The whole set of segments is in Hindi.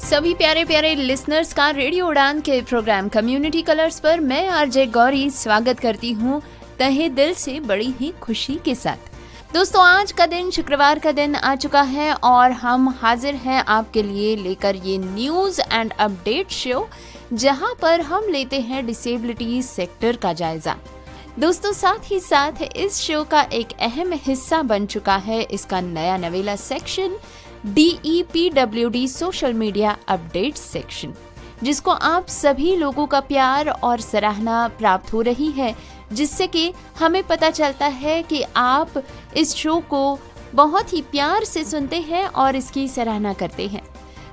सभी प्यारे प्यारे लिसनर्स का रेडियो उड़ान के प्रोग्राम कम्युनिटी कलर्स पर मैं आरजे गौरी स्वागत करती हूँ तहे दिल से बड़ी ही खुशी के साथ। दोस्तों, आज का दिन शुक्रवार का दिन आ चुका है और हम हाजिर हैं आपके लिए लेकर ये न्यूज एंड अपडेट शो, जहां पर हम लेते हैं डिसेबिलिटी सेक्टर का जायजा। दोस्तों, साथ ही साथ इस शो का एक अहम हिस्सा बन चुका है इसका नया नवेला section DEPWD social media update section, जिसको आप सभी लोगों का प्यार और सराहना प्राप्त हो रही है, जिससे कि हमें पता चलता है कि आप इस शो को बहुत ही प्यार से सुनते हैं और इसकी सराहना करते हैं।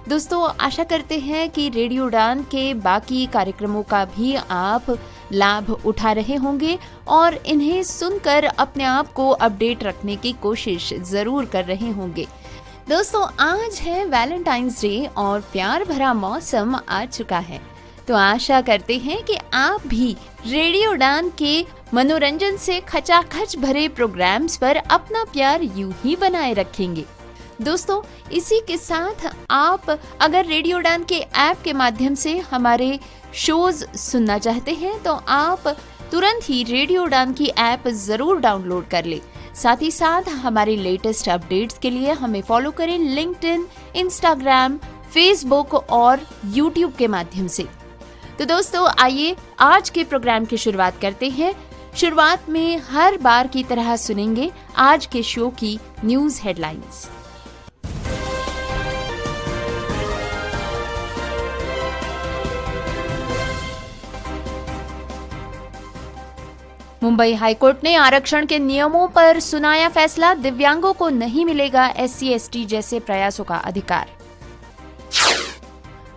दोस्तों, आशा करते हैं कि रेडियो उड़ान के बाकी कार्यक्रमों का भी आप लाभ उठा रहे होंगे और इन्हें सुनकर अपने आप को अपडेट रखने की कोशिश जरूर कर रहे होंगे। दोस्तों, आज है वैलेंटाइंस डे और प्यार भरा मौसम आ चुका है, तो आशा करते हैं कि आप भी रेडियो उड़ान के मनोरंजन से खचाखच भरे प्रोग्राम्स पर अपना प्यार यूं ही बनाए रखेंगे। दोस्तों, इसी के साथ आप अगर रेडियो उड़ान के ऐप के माध्यम से हमारे शोज सुनना चाहते हैं तो आप तुरंत ही रेडियो उड़ान की ऐप जरूर डाउनलोड कर ले। साथ ही साथ हमारे लेटेस्ट अपडेट्स के लिए हमें फॉलो करें लिंक्डइन, इंस्टाग्राम, फेसबुक और यूट्यूब के माध्यम से। तो दोस्तों, आइए आज के प्रोग्राम की शुरुआत करते हैं। शुरुआत में हर बार की तरह सुनेंगे आज के शो की न्यूज हेडलाइंस। मुंबई हाईकोर्ट ने आरक्षण के नियमों पर सुनाया फैसला, दिव्यांगों को नहीं मिलेगा SC/ST जैसे प्रयासों का अधिकार।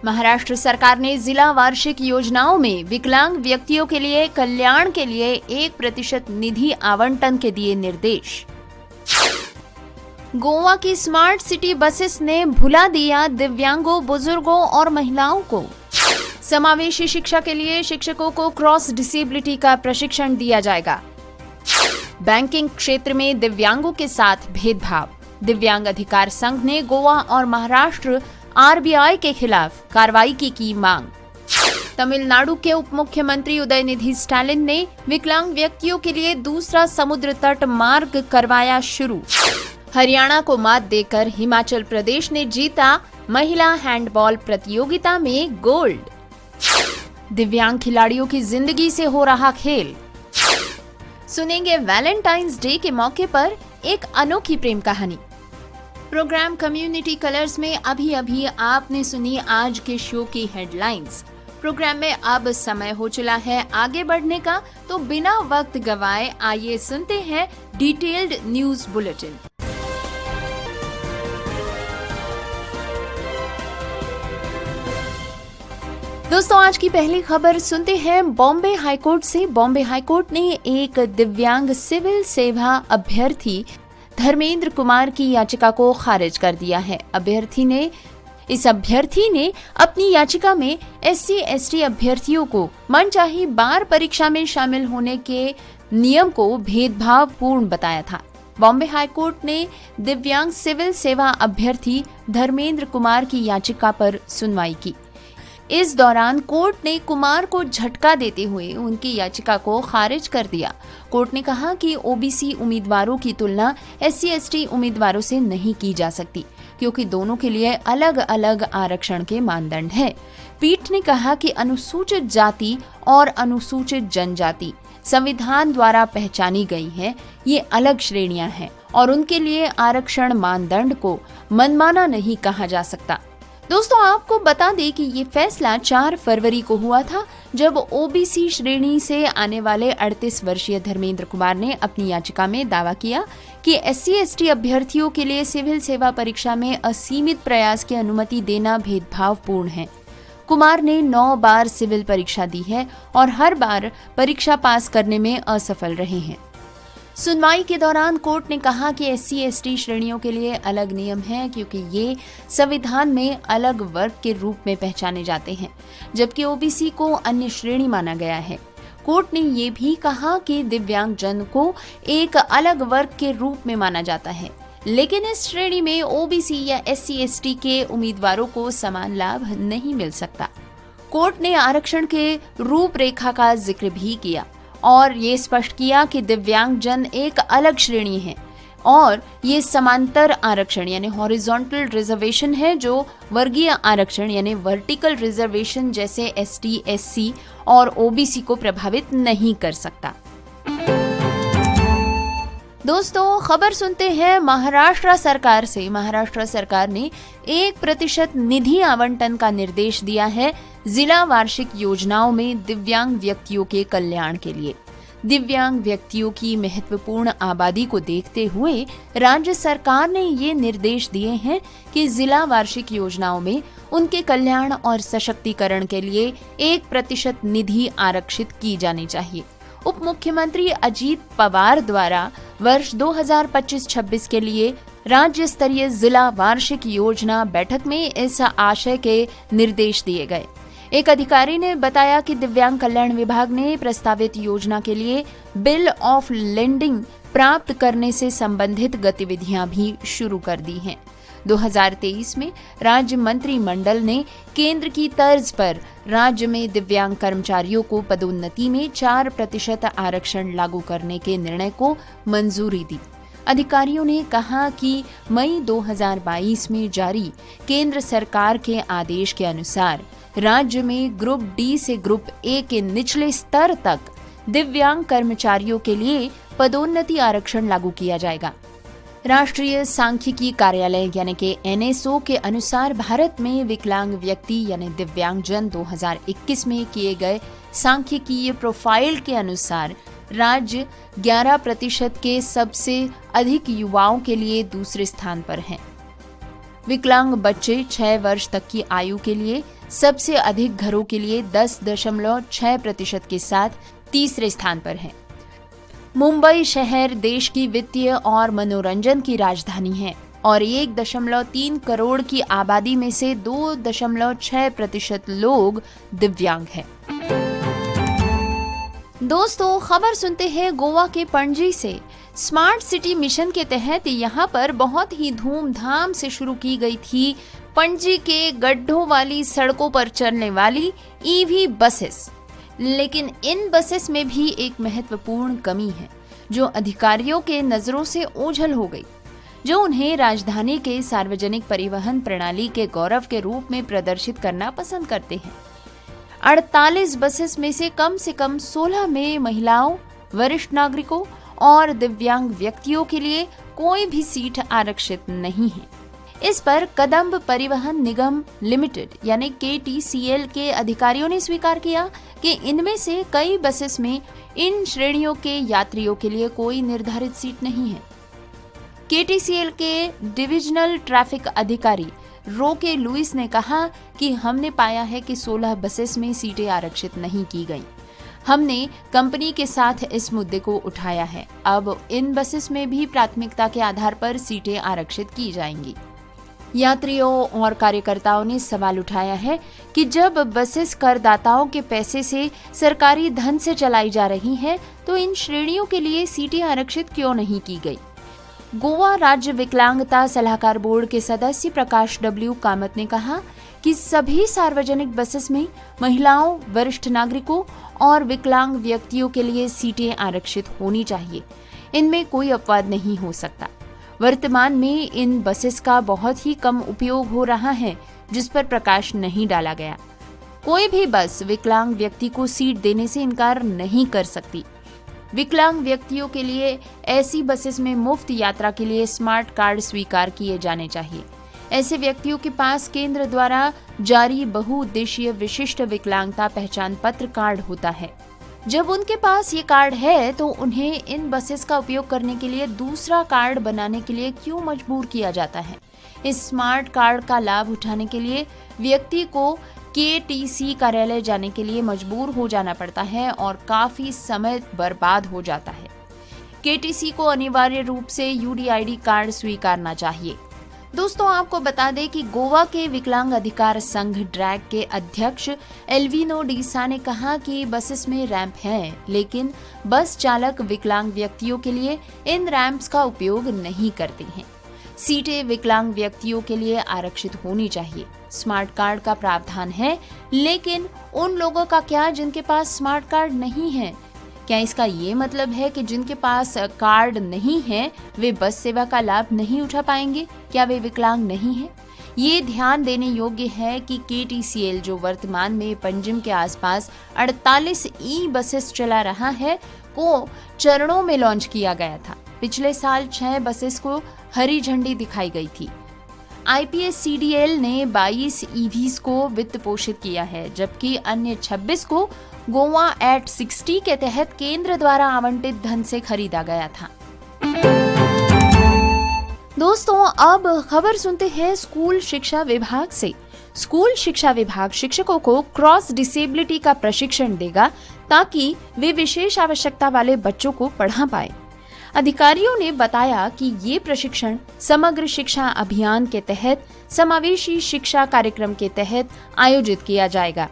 महाराष्ट्र सरकार ने जिला वार्षिक योजनाओं में विकलांग व्यक्तियों के लिए कल्याण के लिए 1% निधि आवंटन के दिए निर्देश। गोवा की स्मार्ट सिटी बसेस ने भुला दिया दिव्यांगों, बुजुर्गों और महिलाओं को। समावेशी शिक्षा के लिए शिक्षकों को क्रॉस डिसेबिलिटी का प्रशिक्षण दिया जाएगा। बैंकिंग क्षेत्र में दिव्यांगों के साथ भेदभाव, दिव्यांग अधिकार संघ ने गोवा और महाराष्ट्र RBI के खिलाफ कार्रवाई की मांग। तमिलनाडु के उप मुख्यमंत्री उदयनिधि स्टालिन ने विकलांग व्यक्तियों के लिए दूसरा समुद्र तट मार्ग करवाया शुरू। हरियाणा को मात देकर हिमाचल प्रदेश ने जीता महिला हैंडबॉल प्रतियोगिता में गोल्ड। दिव्यांग खिलाड़ियों की जिंदगी से हो रहा खेल। सुनेंगे वैलेंटाइंस डे के मौके पर एक अनोखी प्रेम कहानी। प्रोग्राम कम्युनिटी कलर्स में अभी आपने सुनी आज के शो की हेडलाइंस। प्रोग्राम में अब समय हो चला है आगे बढ़ने का, तो बिना वक्त गवाए आइए सुनते हैं डिटेल्ड न्यूज बुलेटिन। दोस्तों, आज की पहली खबर सुनते हैं बॉम्बे हाईकोर्ट से। बॉम्बे हाईकोर्ट ने एक दिव्यांग सिविल सेवा अभ्यर्थी धर्मेंद्र कुमार की याचिका को खारिज कर दिया है। इस अभ्यर्थी ने अपनी याचिका में SC/ST अभ्यर्थियों को मनचाही बार परीक्षा में शामिल होने के नियम को भेदभावपूर्ण बताया था। बॉम्बे हाईकोर्ट ने दिव्यांग सिविल सेवा अभ्यर्थी धर्मेंद्र कुमार की याचिका पर सुनवाई की। इस दौरान कोर्ट ने कुमार को झटका देते हुए उनकी याचिका को खारिज कर दिया। कोर्ट ने कहा कि OBC उम्मीदवारों की तुलना SC/ST उम्मीदवारों से नहीं की जा सकती, क्योंकि दोनों के लिए अलग अलग आरक्षण के मानदंड हैं। पीठ ने कहा कि अनुसूचित जाति और अनुसूचित जनजाति संविधान द्वारा पहचानी गई हैं, ये अलग श्रेणियां हैं और उनके लिए आरक्षण मानदंड को मनमाना नहीं कहा जा सकता। दोस्तों, आपको बता दें कि ये फैसला 4 फरवरी को हुआ था, जब OBC श्रेणी से आने वाले 38 वर्षीय धर्मेंद्र कुमार ने अपनी याचिका में दावा किया कि SC/ST अभ्यर्थियों के लिए सिविल सेवा परीक्षा में असीमित प्रयास की अनुमति देना भेदभावपूर्ण है। कुमार ने 9 बार सिविल परीक्षा दी है और हर बार परीक्षा पास करने में असफल रहे हैं। सुनवाई के दौरान कोर्ट ने कहा कि SC/ST श्रेणियों के लिए अलग नियम हैं, क्योंकि ये संविधान में अलग वर्ग के रूप में पहचाने जाते हैं, जबकि OBC को अन्य श्रेणी माना गया है। कोर्ट ने ये भी कहा कि दिव्यांग जन को एक अलग वर्ग के रूप में माना जाता है। लेकिन इस श्रेणी में ओबीसी या SC/ST के उम्मीदवारों को समान लाभ नहीं मिल सकता। कोर्ट ने आरक्षण के रूपरेखा का जिक्र भी किया और ये स्पष्ट किया कि दिव्यांगजन एक अलग श्रेणी है और ये समांतर आरक्षण यानी हॉरिजॉन्टल रिजर्वेशन है, जो वर्गीय आरक्षण यानी वर्टिकल रिजर्वेशन जैसे ST, SC और OBC को प्रभावित नहीं कर सकता। दोस्तों, खबर सुनते हैं महाराष्ट्र सरकार से। महाराष्ट्र सरकार ने 1% निधि आवंटन का निर्देश दिया है जिला वार्षिक योजनाओं में दिव्यांग व्यक्तियों के कल्याण के लिए। दिव्यांग व्यक्तियों की महत्वपूर्ण आबादी को देखते हुए राज्य सरकार ने ये निर्देश दिए हैं कि जिला वार्षिक योजनाओं में उनके कल्याण और सशक्तिकरण के लिए 1% निधि आरक्षित की जानी चाहिए। उप मुख्यमंत्री अजीत पवार द्वारा वर्ष 2025-26 के लिए राज्य स्तरीय जिला वार्षिक योजना बैठक में इस आशय के निर्देश दिए गए। एक अधिकारी ने बताया कि दिव्यांग कल्याण विभाग ने प्रस्तावित योजना के लिए बिल ऑफ लेंडिंग प्राप्त करने से संबंधित गतिविधियां भी शुरू कर दी हैं। 2023 में राज्य मंत्रिमंडल ने केंद्र की तर्ज पर राज्य में दिव्यांग कर्मचारियों को पदोन्नति में 4% आरक्षण लागू करने के निर्णय को मंजूरी दी। अधिकारियों ने कहा कि मई 2022 में जारी केंद्र सरकार के आदेश के अनुसार राज्य में ग्रुप डी से ग्रुप ए के निचले स्तर तक दिव्यांग कर्मचारियों के लिए पदोन्नति आरक्षण लागू किया जाएगा। राष्ट्रीय सांख्यिकी कार्यालय यानी कि NSO के अनुसार भारत में विकलांग व्यक्ति यानी दिव्यांगजन 2021 में किए गए सांख्यिकीय प्रोफाइल के अनुसार राज्य 11% के सबसे अधिक युवाओं के लिए दूसरे स्थान पर हैं। विकलांग बच्चे 6 वर्ष तक की आयु के लिए सबसे अधिक घरों के लिए 10.6% के साथ तीसरे स्थान पर हैं। मुंबई शहर देश की वित्तीय और मनोरंजन की राजधानी है और 1.3 करोड़ की आबादी में से 2.6% लोग दिव्यांग हैं। दोस्तों, खबर सुनते हैं गोवा के पणजी से। स्मार्ट सिटी मिशन के तहत यहाँ पर बहुत ही धूमधाम से शुरू की गई थी पणजी के गड्ढों वाली सड़कों पर चलने वाली EV बसेस। लेकिन इन बसेस में भी एक महत्वपूर्ण कमी है जो अधिकारियों के नजरों से ओझल हो गई, जो उन्हें राजधानी के सार्वजनिक परिवहन प्रणाली के गौरव के रूप में प्रदर्शित करना पसंद करते हैं। 48 बसेस में से कम 16 में महिलाओं, वरिष्ठ नागरिकों और दिव्यांग व्यक्तियों के लिए कोई भी सीट आरक्षित नहीं है। इस पर कदम्ब परिवहन निगम लिमिटेड यानी KTCL के अधिकारियों ने स्वीकार किया कि इनमें से कई बसेस में इन श्रेणियों के यात्रियों के लिए कोई निर्धारित सीट नहीं है। KTCL के डिविजनल ट्रैफिक अधिकारी रोके लुइस ने कहा कि हमने पाया है कि 16 बसेस में सीटें आरक्षित नहीं की गईं। हमने कंपनी के साथ इस मुद्दे को उठाया है। अब इन बसेस में भी प्राथमिकता के आधार पर सीटें आरक्षित की जाएंगी। यात्रियों और कार्यकर्ताओं ने सवाल उठाया है कि जब बसेस करदाताओं के पैसे से सरकारी धन से चलाई जा रही हैं, तो इन श्रेणियों के लिए सीटें आरक्षित क्यों नहीं की गई। गोवा राज्य विकलांगता सलाहकार बोर्ड के सदस्य प्रकाश W कामत ने कहा कि सभी सार्वजनिक बसेस में महिलाओं, वरिष्ठ नागरिकों और विकलांग व्यक्तियों के लिए सीटें आरक्षित होनी चाहिए। इनमें कोई अपवाद नहीं हो सकता। वर्तमान में इन बसेस का बहुत ही कम उपयोग हो रहा है, जिस पर प्रकाश नहीं डाला गया। कोई भी बस विकलांग व्यक्ति को सीट देने से इनकार नहीं कर सकती। विकलांग व्यक्तियों के लिए ऐसी बसेस में मुफ्त यात्रा के लिए स्मार्ट कार्ड स्वीकार किए जाने चाहिए। ऐसे व्यक्तियों के पास केंद्र द्वारा जारी बहुउद्देशीय विशिष्ट विकलांगता पहचान पत्र कार्ड होता है। जब उनके पास ये कार्ड है तो उन्हें इन बसेस का उपयोग करने के लिए दूसरा कार्ड बनाने के लिए क्यों मजबूर किया जाता है। इस स्मार्ट कार्ड का लाभ उठाने के लिए व्यक्ति को KTC कार्यालय जाने के लिए मजबूर हो जाना पड़ता है और काफी समय बर्बाद हो जाता है। KTC को अनिवार्य रूप से UDID कार्ड स्वीकारना चाहिए। दोस्तों, आपको बता दें कि गोवा के विकलांग अधिकार संघ ड्रैग के अध्यक्ष एल्विनो डीसा ने कहा कि बसेस में रैंप हैं, लेकिन बस चालक विकलांग व्यक्तियों के लिए इन रैंप्स का उपयोग नहीं करते हैं। सीटें विकलांग व्यक्तियों के लिए आरक्षित होनी चाहिए। स्मार्ट कार्ड का प्रावधान है, लेकिन उन लोगों का क्या जिनके पास स्मार्ट कार्ड नहीं है? क्या इसका ये मतलब है कि जिनके पास कार्ड नहीं है वे बस सेवा का लाभ नहीं उठा पाएंगे? क्या वे विकलांग नहीं हैं? ये ध्यान देने योग्य है कि KTCL, जो वर्तमान में पंजिम के आसपास 48 ई बसेस चला रहा है, को चरणों में लॉन्च किया गया था। पिछले साल 6 बसेस को हरी झंडी दिखाई गई थी। IPSCDL ने 22 EVs को वित्त पोषित किया है, जबकि अन्य 26 को गोवा एट 60 के तहत केंद्र द्वारा आवंटित धन से खरीदा गया था। दोस्तों, अब खबर सुनते हैं स्कूल शिक्षा विभाग से। स्कूल शिक्षा विभाग शिक्षकों को क्रॉस डिसेबिलिटी का प्रशिक्षण देगा ताकि वे विशेष आवश्यकता वाले बच्चों को पढ़ा पाए। अधिकारियों ने बताया कि ये प्रशिक्षण समग्र शिक्षा अभियान के तहत समावेशी शिक्षा कार्यक्रम के तहत आयोजित किया जाएगा।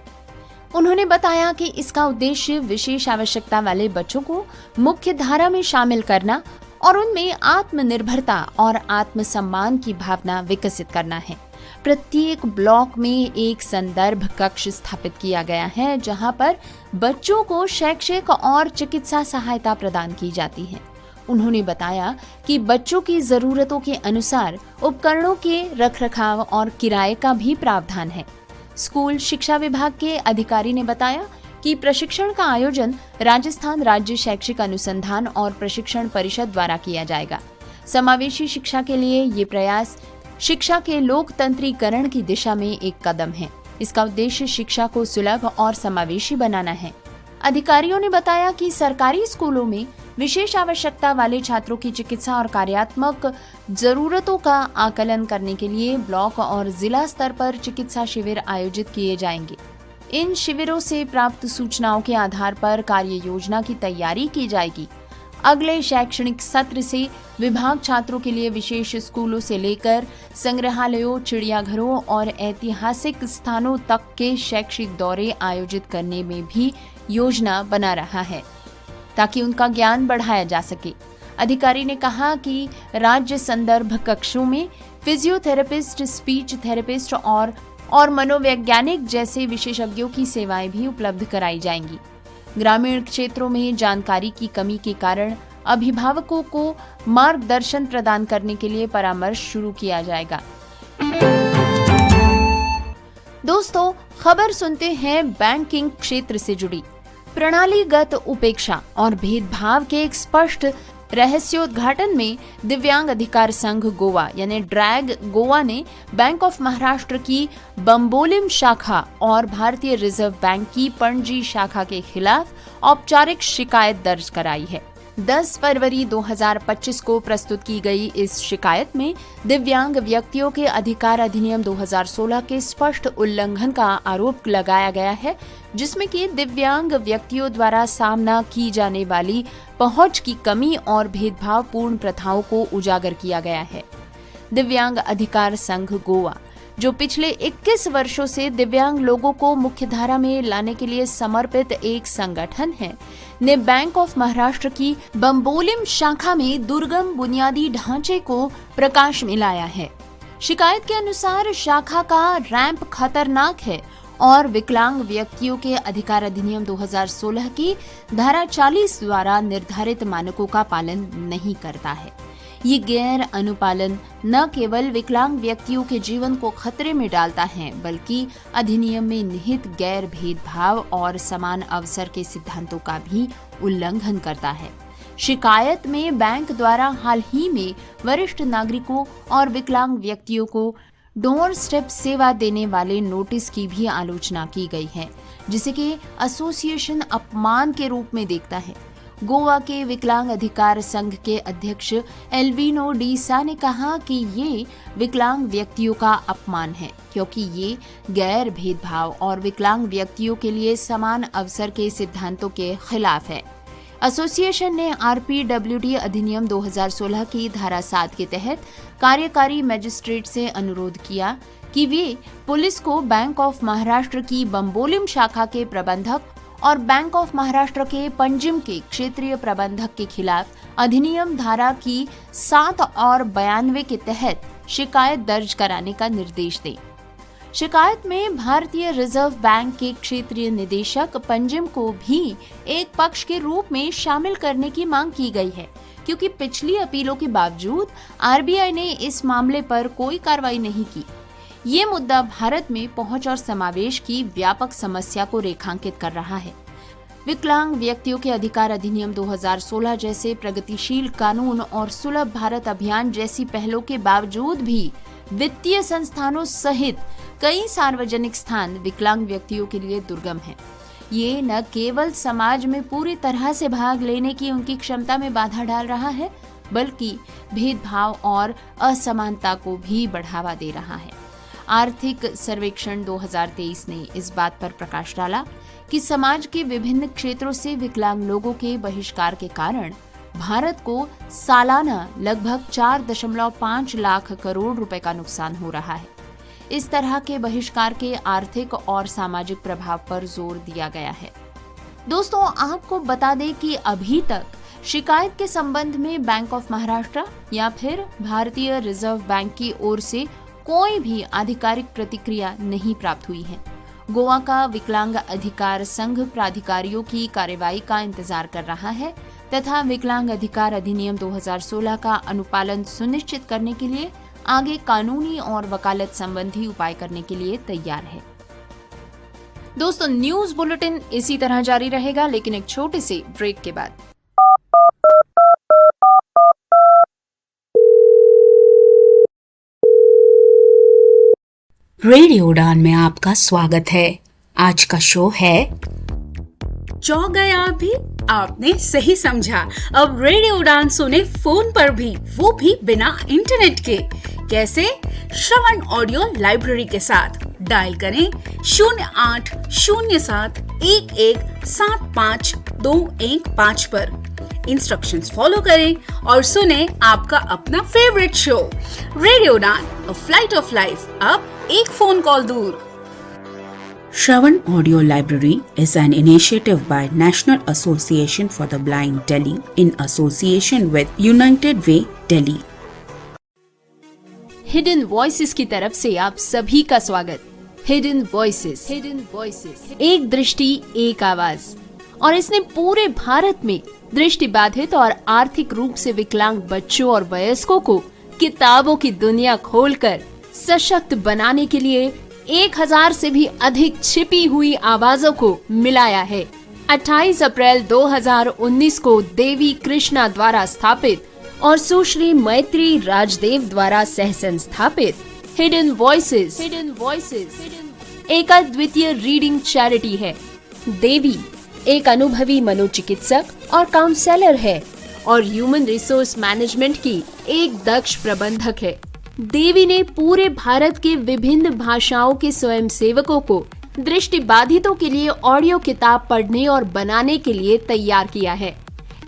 उन्होंने बताया कि इसका उद्देश्य विशेष आवश्यकता वाले बच्चों को मुख्य धारा में शामिल करना और उनमें आत्मनिर्भरता और आत्मसम्मान की भावना विकसित करना है। प्रत्येक ब्लॉक में एक संदर्भ कक्ष स्थापित किया गया है, जहां पर बच्चों को शैक्षिक और चिकित्सा सहायता प्रदान की जाती है। उन्होंने बताया कि बच्चों की जरूरतों के अनुसार उपकरणों के रखरखाव और किराए का भी प्रावधान है। स्कूल शिक्षा विभाग के अधिकारी ने बताया कि प्रशिक्षण का आयोजन राजस्थान राज्य शैक्षिक अनुसंधान और प्रशिक्षण परिषद द्वारा किया जाएगा। समावेशी शिक्षा के लिए ये प्रयास शिक्षा के लोकतंत्रीकरण की दिशा में एक कदम है। इसका उद्देश्य शिक्षा को सुलभ और समावेशी बनाना है। अधिकारियों ने बताया कि सरकारी स्कूलों में विशेष आवश्यकता वाले छात्रों की चिकित्सा और कार्यात्मक जरूरतों का आकलन करने के लिए ब्लॉक और जिला स्तर पर चिकित्सा शिविर आयोजित किए जाएंगे। इन शिविरों से प्राप्त सूचनाओं के आधार पर कार्य योजना की तैयारी की जाएगी। अगले शैक्षणिक सत्र से विभाग छात्रों के लिए विशेष स्कूलों से लेकर संग्रहालयों, चिड़ियाघरों और ऐतिहासिक स्थानों तक के शैक्षिक दौरे आयोजित करने में भी योजना बना रहा है ताकि उनका ज्ञान बढ़ाया जा सके। अधिकारी ने कहा कि राज्य संदर्भ कक्षों में फिजियोथेरेपिस्ट, स्पीच थेरेपिस्ट और मनोवैज्ञानिक जैसे विशेषज्ञों की सेवाएं भी उपलब्ध कराई जाएंगी। ग्रामीण क्षेत्रों में जानकारी की कमी के कारण अभिभावकों को मार्गदर्शन प्रदान करने के लिए परामर्श शुरू किया जाएगा। दोस्तों, खबर सुनते हैं बैंकिंग क्षेत्र से जुड़ी। प्रणालीगत उपेक्षा और भेदभाव के एक स्पष्ट रहस्योद्घाटन में दिव्यांग अधिकार संघ गोवा यानी ड्रैग गोवा ने बैंक ऑफ महाराष्ट्र की बम्बोलिम शाखा और भारतीय रिजर्व बैंक की पणजी शाखा के खिलाफ औपचारिक शिकायत दर्ज कराई है। 10 फरवरी 2025 को प्रस्तुत की गई इस शिकायत में दिव्यांग व्यक्तियों के अधिकार अधिनियम 2016 के स्पष्ट उल्लंघन का आरोप लगाया गया है, जिसमें कि दिव्यांग व्यक्तियों द्वारा सामना की जाने वाली पहुंच की कमी और भेदभावपूर्ण प्रथाओं को उजागर किया गया है। दिव्यांग अधिकार संघ गोवा, जो पिछले 21 वर्षों से दिव्यांग लोगों को मुख्यधारा में लाने के लिए समर्पित एक संगठन है, ने बैंक ऑफ महाराष्ट्र की बम्बोलिम शाखा में दुर्गम बुनियादी ढांचे को प्रकाश में लाया है। शिकायत के अनुसार शाखा का रैंप खतरनाक है और विकलांग व्यक्तियों के अधिकार अधिनियम 2016 की धारा 40 द्वारा निर्धारित मानकों का पालन नहीं करता है। ये गैर अनुपालन न केवल विकलांग व्यक्तियों के जीवन को खतरे में डालता है, बल्कि अधिनियम में निहित गैर भेदभाव और समान अवसर के सिद्धांतों का भी उल्लंघन करता है। शिकायत में बैंक द्वारा हाल ही में वरिष्ठ नागरिकों और विकलांग व्यक्तियों को डोर स्टेप सेवा देने वाले नोटिस की भी आलोचना की गई है, जिसे कि एसोसिएशन अपमान के रूप में देखता है। गोवा के विकलांग अधिकार संघ के अध्यक्ष एल्विनो डीसा ने कहा कि ये विकलांग व्यक्तियों का अपमान है, क्योंकि ये गैर भेदभाव और विकलांग व्यक्तियों के लिए समान अवसर के सिद्धांतों के खिलाफ है। एसोसिएशन ने आरपीडब्ल्यूडी अधिनियम 2016 की धारा 7 के तहत कार्यकारी मजिस्ट्रेट से अनुरोध किया कि वे पुलिस को बैंक ऑफ महाराष्ट्र की बम्बोलिम शाखा के प्रबंधक और बैंक ऑफ महाराष्ट्र के पंजिम के क्षेत्रीय प्रबंधक के खिलाफ अधिनियम धारा की 7 और 92 के तहत शिकायत दर्ज कराने का निर्देश दे। शिकायत में भारतीय रिजर्व बैंक के क्षेत्रीय निदेशक पंजिम को भी एक पक्ष के रूप में शामिल करने की मांग की गई है, क्योंकि पिछली अपीलों के बावजूद आरबीआई ने इस मामले पर कोई कार्रवाई नहीं की। ये मुद्दा भारत में पहुंच और समावेश की व्यापक समस्या को रेखांकित कर रहा है। विकलांग व्यक्तियों के अधिकार अधिनियम 2016 जैसे प्रगतिशील कानून और सुलभ भारत अभियान जैसी पहलों के बावजूद भी वित्तीय संस्थानों सहित कई सार्वजनिक स्थान विकलांग व्यक्तियों के लिए दुर्गम हैं। ये न केवल समाज में पूरी तरह से भाग लेने की उनकी क्षमता में बाधा डाल रहा है, बल्कि भेदभाव और असमानता को भी बढ़ावा दे रहा है। आर्थिक सर्वेक्षण 2023 ने इस बात पर प्रकाश डाला कि समाज के विभिन्न क्षेत्रों से विकलांग लोगों के बहिष्कार के कारण भारत को सालाना लगभग 4.5 लाख करोड़ रुपए का नुकसान हो रहा है। इस तरह के बहिष्कार के आर्थिक और सामाजिक प्रभाव पर जोर दिया गया है। दोस्तों, आपको बता दें कि अभी तक शिकायत के संबंध में बैंक ऑफ महाराष्ट्र या फिर भारतीय रिजर्व बैंक की ओर से कोई भी आधिकारिक प्रतिक्रिया नहीं प्राप्त हुई है। गोवा का विकलांग अधिकार संघ प्राधिकारियों की कार्रवाई का इंतजार कर रहा है तथा विकलांग अधिकार अधिनियम 2016 का अनुपालन सुनिश्चित करने के लिए आगे कानूनी और वकालत संबंधी उपाय करने के लिए तैयार है। दोस्तों, न्यूज बुलेटिन इसी तरह जारी रहेगा, लेकिन एक छोटे से ब्रेक के बाद। रेडियो उड़ान में आपका स्वागत है। आज का शो है चौंक गए आप भी? आपने सही समझा। अब रेडियो उड़ान सुने फोन पर भी, वो भी बिना इंटरनेट के। कैसे? श्रवण ऑडियो लाइब्रेरी के साथ। डायल करें 0807117521 पर। इंस्ट्रक्शंस फॉलो करें और सुने आपका अपना फेवरेट शो रेडियो उड़ान, अ फ्लाइट ऑफ लाइफ, अब एक फोन कॉल दूर। Shravan Audio Library is an initiative by National Association for the Blind Delhi in association with United Way Delhi. Hidden voices की तरफ से आप सभी का स्वागत। हिडन वॉइसेस, एक दृष्टि एक आवाज, और इसने पूरे भारत में दृष्टिबाधित और आर्थिक रूप से विकलांग बच्चों और वयस्कों को किताबों की दुनिया खोलकर सशक्त बनाने के लिए 1000 से भी अधिक छिपी हुई आवाजों को मिलाया है। 28 अप्रैल 2019 को देवी कृष्णा द्वारा स्थापित और सुश्री मैत्री राजदेव द्वारा सह संस्थापित हिडन वॉइसेस एक अद्वितीय रीडिंग चैरिटी है। देवी एक अनुभवी मनोचिकित्सक और काउंसलर है और ह्यूमन रिसोर्स मैनेजमेंट की एक दक्ष प्रबंधक है। देवी ने पूरे भारत के विभिन्न भाषाओं के स्वयंसेवकों को दृष्टिबाधितों के लिए ऑडियो किताब पढ़ने और बनाने के लिए तैयार किया है।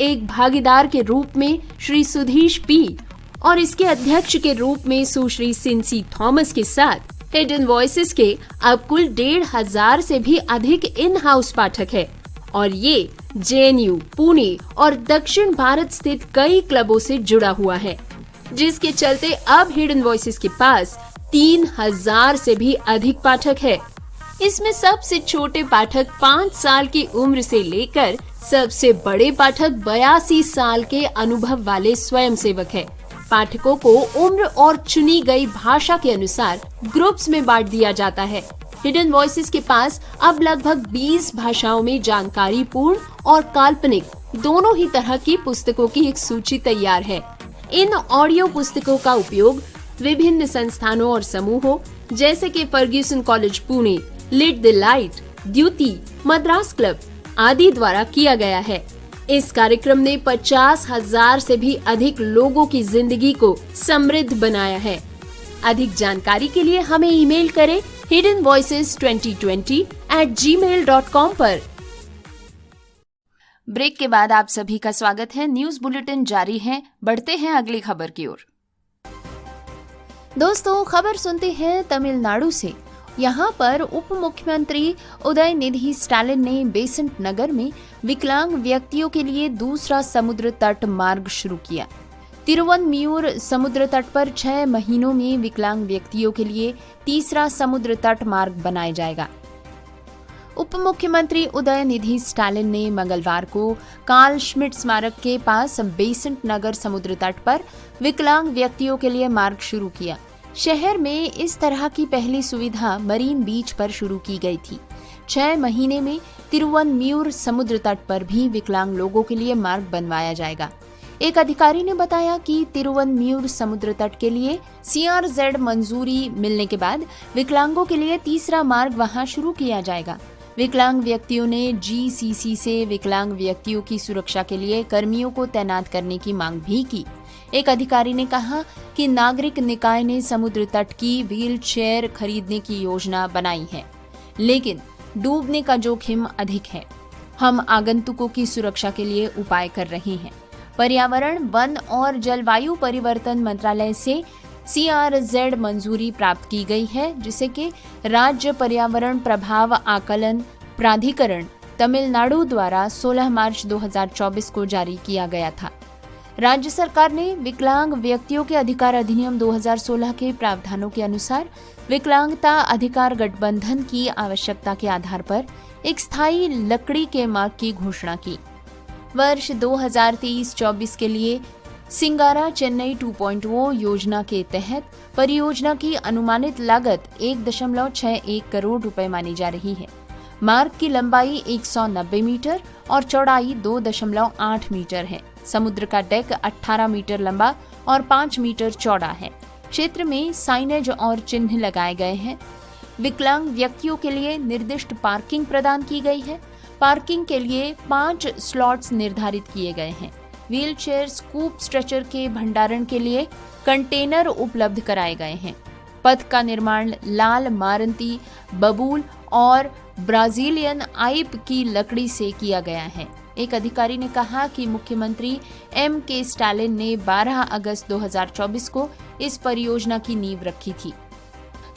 एक भागीदार के रूप में श्री सुधीश पी और इसके अध्यक्ष के रूप में सुश्री सिंसी थॉमस के साथ हिडन वॉइसेस के अब कुल 1500 से भी अधिक इन हाउस पाठक है और ये जेएनयू, पुणे और दक्षिण भारत स्थित कई क्लबों से जुड़ा हुआ है, जिसके चलते अब हिडन वॉइसेस के पास 3000 से भी अधिक पाठक है। इसमें सबसे छोटे पाठक 5 साल की उम्र से लेकर सबसे बड़े पाठक 82 साल के अनुभव वाले स्वयंसेवक है। पाठकों को उम्र और चुनी गई भाषा के अनुसार ग्रुप्स में बांट दिया जाता है। हिडन वॉइसेस के पास अब लगभग 20 भाषाओं में जानकारी पूर्ण और काल्पनिक दोनों ही तरह की पुस्तकों की एक सूची तैयार है। इन ऑडियो पुस्तकों का उपयोग विभिन्न संस्थानों और समूहों जैसे कि Fergusson college Pune, lit the light, Dyuti, Madras club आदि द्वारा किया गया है। इस कार्यक्रम ने 50,000 से भी अधिक लोगों की जिंदगी को समृद्ध बनाया है। अधिक जानकारी के लिए हमें ईमेल करें hiddenvoices2020@gmail.com पर। ब्रेक के बाद आप सभी का स्वागत है। न्यूज बुलेटिन जारी है, बढ़ते हैं अगली खबर की ओर। दोस्तों, खबर सुनते हैं तमिलनाडु से यहाँ पर उप मुख्यमंत्री उदयनिधि स्टालिन ने बेसेंट नगर में विकलांग व्यक्तियों के लिए दूसरा समुद्र तट मार्ग शुरू किया। तिरुवनमयूर समुद्र तट पर 6 महीनों में विकलांग व्यक्तियों के लिए तीसरा समुद्र तट मार्ग बनाया जाएगा। उप मुख्यमंत्री उदयनिधि स्टालिन ने मंगलवार को कार्ल श्मिट स्मारक के पास बेसेंट नगर समुद्र तट पर विकलांग व्यक्तियों के लिए मार्ग शुरू किया। शहर में इस तरह की पहली सुविधा मरीन बीच पर शुरू की गई थी। 6 महीने में तिरुवनमयूर समुद्र तट पर भी विकलांग लोगों के लिए मार्ग बनवाया जाएगा। एक अधिकारी ने बताया कि तिरुवनमयूर समुद्र तट के लिए CRZ मंजूरी मिलने के बाद विकलांगों के लिए तीसरा मार्ग वहां शुरू किया जाएगा। विकलांग व्यक्तियों ने GCC से विकलांग व्यक्तियों की सुरक्षा के लिए कर्मियों को तैनात करने की मांग भी की। एक अधिकारी ने कहा कि नागरिक निकाय ने समुद्र तट की व्हील चेयर खरीदने की योजना बनाई है, लेकिन डूबने का जोखिम अधिक है। हम आगंतुकों की सुरक्षा के लिए उपाय कर रहे हैं। पर्यावरण, वन और जलवायु परिवर्तन मंत्रालय से CRZ मंजूरी प्राप्त की गई है, जिसे कि राज्य पर्यावरण प्रभाव आकलन प्राधिकरण तमिलनाडु द्वारा 16 मार्च 2024 को जारी किया गया था। राज्य सरकार ने विकलांग व्यक्तियों के अधिकार अधिनियम 2016 के प्रावधानों के अनुसार विकलांगता अधिकार गठबंधन की आवश्यकता के आधार पर एक स्थायी लकड़ी के मार्ग की घोषणा की। वर्ष 2023-24 के लिए सिंगारा चेन्नई 2.0 योजना के तहत परियोजना की अनुमानित लागत 1.61 करोड़ रुपए मानी जा रही है। मार्ग की लंबाई 190 मीटर और चौड़ाई 2.8 मीटर है। समुद्र का डेक 18 मीटर लंबा और 5 मीटर चौड़ा है। क्षेत्र में साइनेज और चिन्ह लगाए गए हैं। विकलांग व्यक्तियों के लिए निर्दिष्ट पार्किंग प्रदान की गई है। पार्किंग के लिए 5 स्लॉट्स निर्धारित किए गए हैं। व्हील चेयर, स्कूप स्ट्रेचर के भंडारण के लिए कंटेनर उपलब्ध कराए गए हैं। पथ का निर्माण लाल मारंती, बबूल और ब्राजीलियन आइप की लकड़ी से किया गया है। एक अधिकारी ने कहा कि मुख्यमंत्री M.K. स्टालिन ने 12 अगस्त 2024 को इस परियोजना की नींव रखी थी।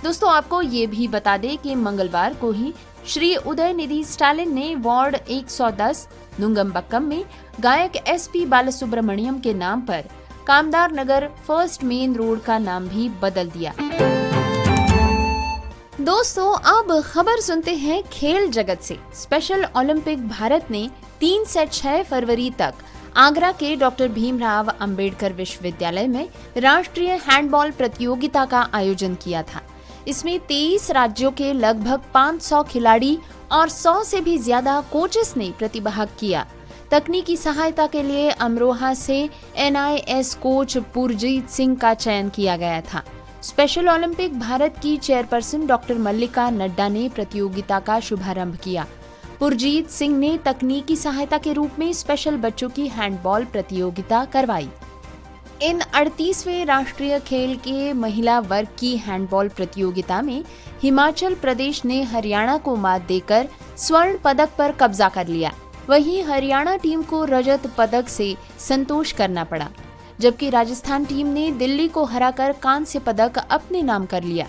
दोस्तों, आपको ये भी बता दें कि मंगलवार को ही श्री उदयनिधि स्टालिन ने वार्ड 110 नुंगंबक्कम में गायक SP बालासुब्रमण्यम के नाम पर कामदार नगर फर्स्ट मेन रोड का नाम भी बदल दिया। दोस्तों, अब खबर सुनते हैं खेल जगत से। स्पेशल ओलंपिक भारत ने 3 से 6 फरवरी तक आगरा के डॉक्टर भीमराव अंबेडकर विश्वविद्यालय में राष्ट्रीय हैंडबॉल प्रतियोगिता का आयोजन किया था। इसमें 23 राज्यों के लगभग 500 खिलाड़ी और 100 से भी ज्यादा कोचेस ने प्रतिभाग किया। तकनीकी सहायता के लिए अमरोहा से NIS कोच पुरजीत सिंह का चयन किया गया था। स्पेशल ओलंपिक भारत की चेयरपर्सन डॉक्टर मल्लिका नड्डा ने प्रतियोगिता का शुभारंभ किया। पुरजीत सिंह ने तकनीकी सहायता के रूप में स्पेशल बच्चों की हैंडबॉल प्रतियोगिता करवाई। इन 38वें राष्ट्रीय खेल के महिला वर्ग की हैंडबॉल प्रतियोगिता में हिमाचल प्रदेश ने हरियाणा को मात देकर स्वर्ण पदक पर कब्जा कर लिया। वहीं हरियाणा टीम को रजत पदक से संतोष करना पड़ा, जबकि राजस्थान टीम ने दिल्ली को हराकर कांस्य पदक अपने नाम कर लिया।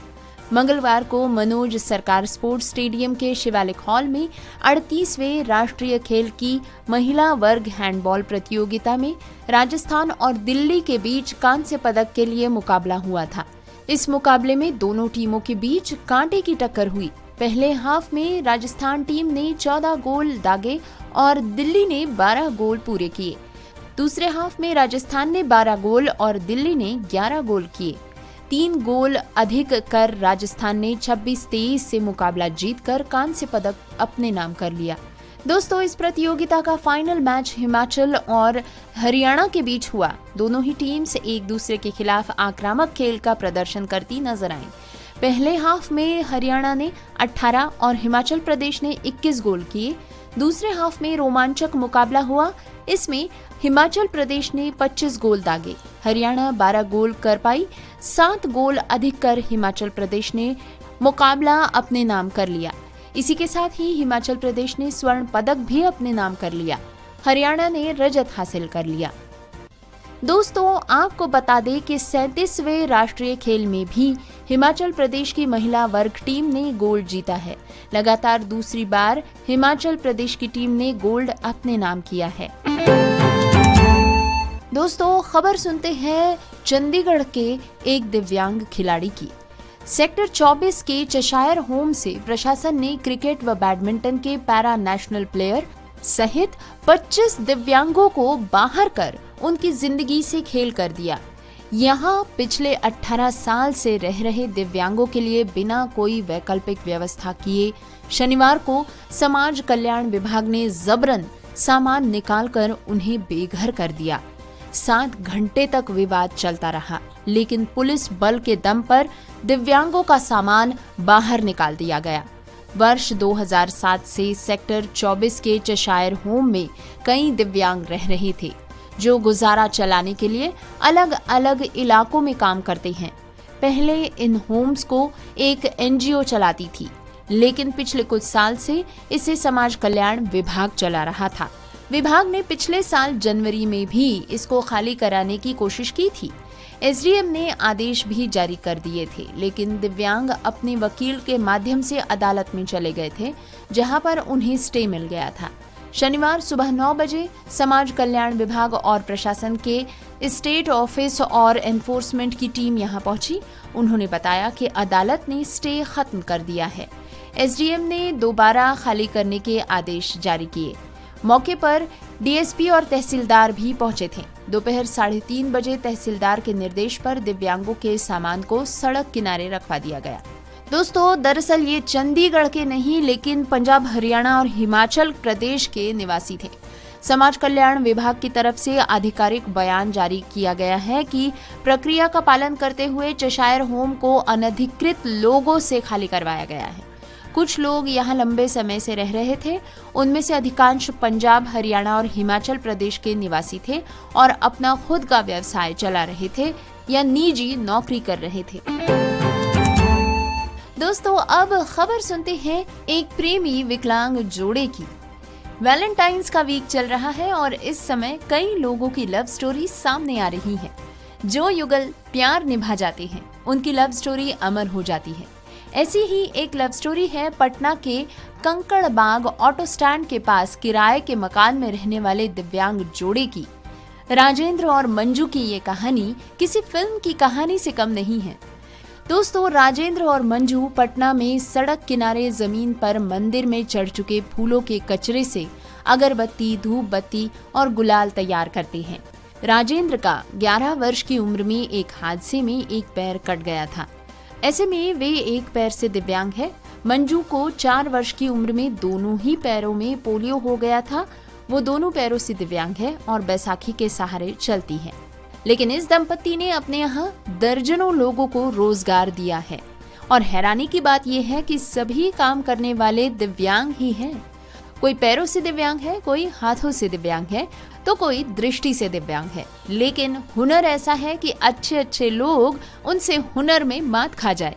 मंगलवार को मनोज सरकार स्पोर्ट्स स्टेडियम के शिवालिक हॉल में 38वें राष्ट्रीय खेल की महिला वर्ग हैंडबॉल प्रतियोगिता में राजस्थान और दिल्ली के बीच कांस्य पदक के लिए मुकाबला हुआ था। इस मुकाबले में दोनों टीमों के बीच कांटे की टक्कर हुई। पहले हाफ में राजस्थान टीम ने 14 गोल दागे और दिल्ली ने 12 गोल पूरे किए। दूसरे हाफ में राजस्थान ने 12 गोल और दिल्ली ने 11 गोल किए। 3 गोल अधिक कर राजस्थान ने 26-23 से मुकाबला जीतकर कांस्य पदक अपने नाम कर लिया। दोस्तों, इस प्रतियोगिता का फाइनल मैच हिमाचल और हरियाणा के बीच हुआ। दोनों ही टीम्स एक दूसरे के खिलाफ आक्रामक खेल का प्रदर्शन करती नजर आईं। पहले हाफ में हरियाणा ने 18 और हिमाचल प्रदेश ने 21 गोल किए। दूसरे हाफ में रोमांचक मुकाबला हुआ। इसमें हिमाचल प्रदेश ने 25 गोल दागे, हरियाणा 12 गोल कर पाई। 7 गोल अधिक कर हिमाचल प्रदेश ने मुकाबला अपने नाम कर लिया। इसी के साथ ही हिमाचल प्रदेश ने स्वर्ण पदक भी अपने नाम कर लिया। हरियाणा ने रजत हासिल कर लिया। दोस्तों, आपको बता दें कि 37वें राष्ट्रीय खेल में भी हिमाचल प्रदेश की महिला वर्ग टीम ने गोल्ड जीता है। लगातार दूसरी बार हिमाचल प्रदेश की टीम ने गोल्ड अपने नाम किया है। दोस्तों, खबर सुनते हैं चंडीगढ़ के एक दिव्यांग खिलाड़ी की। सेक्टर 24 के चेशायर होम से प्रशासन ने क्रिकेट व बैडमिंटन के पैरा नेशनल प्लेयर सहित 25 दिव्यांगों को बाहर कर उनकी जिंदगी से खेल कर दिया। यहाँ पिछले 18 साल से रह रहे दिव्यांगों के लिए बिना कोई वैकल्पिक व्यवस्था किए शनिवार को समाज कल्याण विभाग ने जबरन सामान निकालकर उन्हें बेघर कर दिया। 7 घंटे तक विवाद चलता रहा, लेकिन पुलिस बल के दम पर दिव्यांगों का सामान बाहर निकाल दिया गया। वर्ष 2007 से सेक्टर 24 के चेशायर होम में कई दिव्यांग रह रहे थे, जो गुजारा चलाने के लिए अलग अलग इलाकों में काम करते हैं। पहले इन होम्स को एक एनजीओ चलाती थी, लेकिन पिछले कुछ साल से इसे समाज कल्याण विभाग चला रहा था। विभाग ने पिछले साल जनवरी में भी इसको खाली कराने की कोशिश की थी। एसडीएम ने आदेश भी जारी कर दिए थे, लेकिन दिव्यांग अपने वकील के माध्यम से अदालत में चले गए थे, जहां पर उन्हें स्टे मिल गया था। शनिवार सुबह 9 बजे समाज कल्याण विभाग और प्रशासन के स्टेट ऑफिस और एनफोर्समेंट की टीम यहां पहुंची। उन्होंने बताया कि अदालत ने स्टे खत्म कर दिया है। एसडीएम ने दोबारा खाली करने के आदेश जारी किए। मौके पर डीएसपी और तहसीलदार भी पहुंचे थे। दोपहर 3:30 बजे तहसीलदार के निर्देश पर दिव्यांगों के सामान को सड़क किनारे रखवा दिया गया। दोस्तों, दरअसल ये चंडीगढ़ के नहीं, लेकिन पंजाब, हरियाणा और हिमाचल प्रदेश के निवासी थे। समाज कल्याण विभाग की तरफ से आधिकारिक बयान जारी किया गया है कि प्रक्रिया का पालन करते हुए चेशायर होम को अनधिकृत लोगों से खाली करवाया गया है। कुछ लोग यहाँ लंबे समय से रह रहे थे। उनमें से अधिकांश पंजाब, हरियाणा और हिमाचल प्रदेश के निवासी थे और अपना खुद का व्यवसाय चला रहे थे या निजी नौकरी कर रहे थे। दोस्तों, अब खबर सुनते हैं एक प्रेमी विकलांग जोड़े की। वैलेंटाइंस का वीक चल रहा है और इस समय कई लोगों की लव स्टोरी सामने आ रही है। जो युगल प्यार निभा जाते हैं, उनकी लव स्टोरी अमर हो जाती है। ऐसी ही एक लव स्टोरी है पटना के कंकड़बाग ऑटो स्टैंड के पास किराए के मकान में रहने वाले दिव्यांग जोड़े की। राजेंद्र और मंजू की ये कहानी किसी फिल्म की कहानी से कम नहीं है। दोस्तों, राजेंद्र और मंजू पटना में सड़क किनारे जमीन पर मंदिर में चढ़ चुके फूलों के कचरे से अगरबत्ती, धूप बत्ती और गुलाल तैयार करते हैं। राजेंद्र का 11 वर्ष की उम्र में एक हादसे में एक पैर कट गया था। ऐसे में वे एक पैर से दिव्यांग है। मंजू को 4 वर्ष की उम्र में दोनों ही पैरों में पोलियो हो गया था। वो दोनों पैरों से दिव्यांग है और बैसाखी के सहारे चलती है। लेकिन इस दंपति ने अपने यहाँ दर्जनों लोगों को रोजगार दिया है और हैरानी की बात यह है कि सभी काम करने वाले दिव्यांग ही हैं। कोई पैरों से दिव्यांग है, कोई हाथों से दिव्यांग है, तो कोई दृष्टि से दिव्यांग है। लेकिन हुनर ऐसा है कि अच्छे अच्छे लोग उनसे हुनर में मात खा जाए।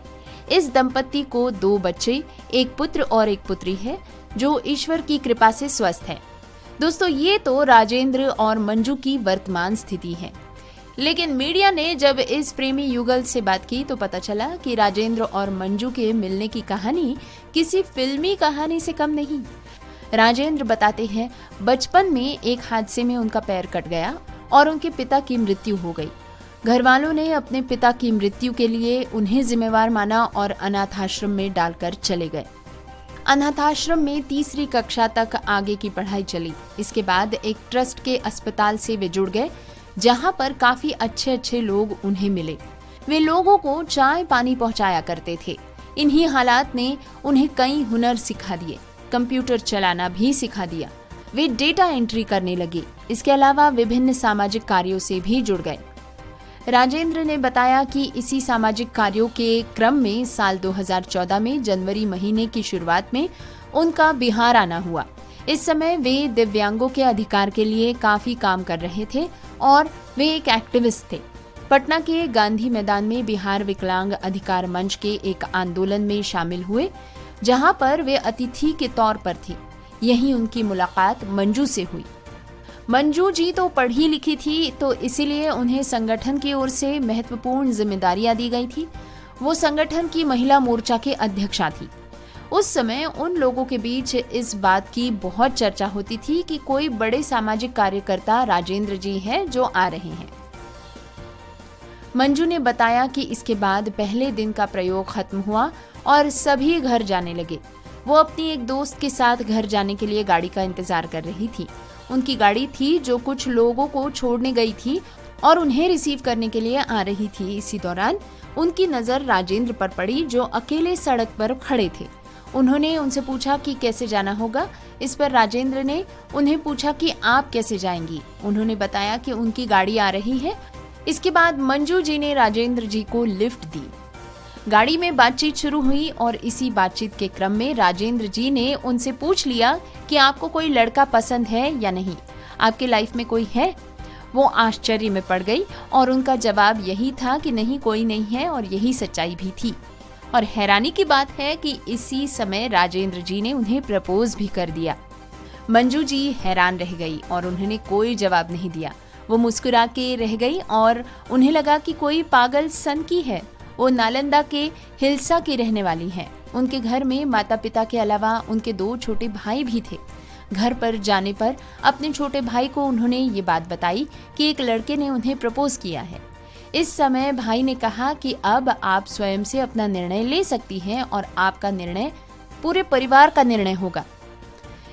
इस दंपति को 2 बच्चे, एक पुत्र और एक पुत्री है, जो ईश्वर की कृपा से स्वस्थ है। दोस्तों, ये तो राजेंद्र और मंजू की वर्तमान स्थिति है। लेकिन मीडिया ने जब इस प्रेमी युगल से बात की तो पता चला कि राजेंद्र और मंजू के मिलने की कहानी किसी फिल्मी कहानी से कम नहीं। राजेंद्र बताते हैं, बचपन में एक हादसे में उनका पैर कट गया और उनके पिता की मृत्यु हो गई। घर वालों ने अपने पिता की मृत्यु के लिए उन्हें जिम्मेवार माना और अनाथाश्रम में डालकर चले गए। अनाथाश्रम में 3री कक्षा तक आगे की पढ़ाई चली। इसके बाद एक ट्रस्ट के अस्पताल से वे जुड़ गए, जहां पर काफी अच्छे लोग उन्हें मिले। वे लोगों को चाय पानी पहुंचाया करते थे। इन्हीं हालात ने उन्हें कई हुनर सिखा दिए। कंप्यूटर चलाना भी सिखा दिया। वे डेटा एंट्री करने लगे। इसके अलावा विभिन्न सामाजिक कार्यों से भी जुड़ गए। राजेंद्र ने बताया कि इसी सामाजिक कार्यों के क्रम में साल 2014 में जनवरी महीने की शुरुआत में उनका बिहार आना हुआ। इस समय वे दिव्यांगों के अधिकार के लिए काफी काम कर रहे थे और वे एक एक्टिविस्ट थे। पटना के गांधी मैदान में बिहार विकलांग अधिकार मंच के एक आंदोलन में शामिल हुए, जहां पर वे अतिथि के तौर पर थे। यहीं उनकी मुलाकात मंजू से हुई। मंजू जी तो पढ़ी लिखी थी, तो इसीलिए उन्हें संगठन की ओर से महत्वपूर्ण जिम्मेदारियां दी गई थी। वो संगठन की महिला मोर्चा के अध्यक्षा थी। उस समय उन लोगों के बीच इस बात की बहुत चर्चा होती थी कि कोई बड़े सामाजिक कार्यकर्ता राजेंद्र जी हैं जो आ रहे हैं। मंजू ने बताया कि इसके बाद पहले दिन का प्रयोग खत्म हुआ और सभी घर जाने लगे। वो अपनी एक दोस्त के साथ घर जाने के लिए गाड़ी का इंतजार कर रही थी। उनकी गाड़ी थी जो कुछ लोगों को छोड़ने गई थी और उन्हें रिसीव करने के लिए आ रही थी। इसी दौरान उनकी नजर राजेंद्र पर पड़ी जो अकेले सड़क पर खड़े थे। उन्होंने उनसे पूछा कि कैसे जाना होगा। इस पर राजेंद्र ने उन्हें पूछा कि आप कैसे जाएंगी। उन्होंने बताया कि उनकी गाड़ी आ रही है। इसके बाद मंजू जी ने राजेंद्र जी को लिफ्ट दी। गाड़ी में बातचीत शुरू हुई और इसी बातचीत के क्रम में राजेंद्र जी ने उनसे पूछ लिया कि आपको कोई लड़का पसंद है या नहीं, आपके लाइफ में कोई है। वो आश्चर्य में पड़ गई और उनका जवाब यही था कि नहीं, कोई नहीं है, और यही सच्चाई भी थी। और हैरानी की बात है कि इसी समय राजेंद्र जी ने उन्हें प्रपोज भी कर दिया। मंजू जी हैरान रह गई और उन्होंने कोई जवाब नहीं दिया। वो मुस्कुरा के रह गई और उन्हें लगा कि कोई पागल सन की है। वो नालंदा के हिल्सा की रहने वाली हैं। उनके घर में माता पिता के अलावा उनके 2 छोटे भाई भी थे। घर पर जाने पर अपने छोटे भाई को उन्होंने ये बात बताई कि एक लड़के ने उन्हें प्रपोज किया है। इस समय भाई ने कहा कि अब आप स्वयं से अपना निर्णय ले सकती हैं और आपका निर्णय पूरे परिवार का निर्णय होगा।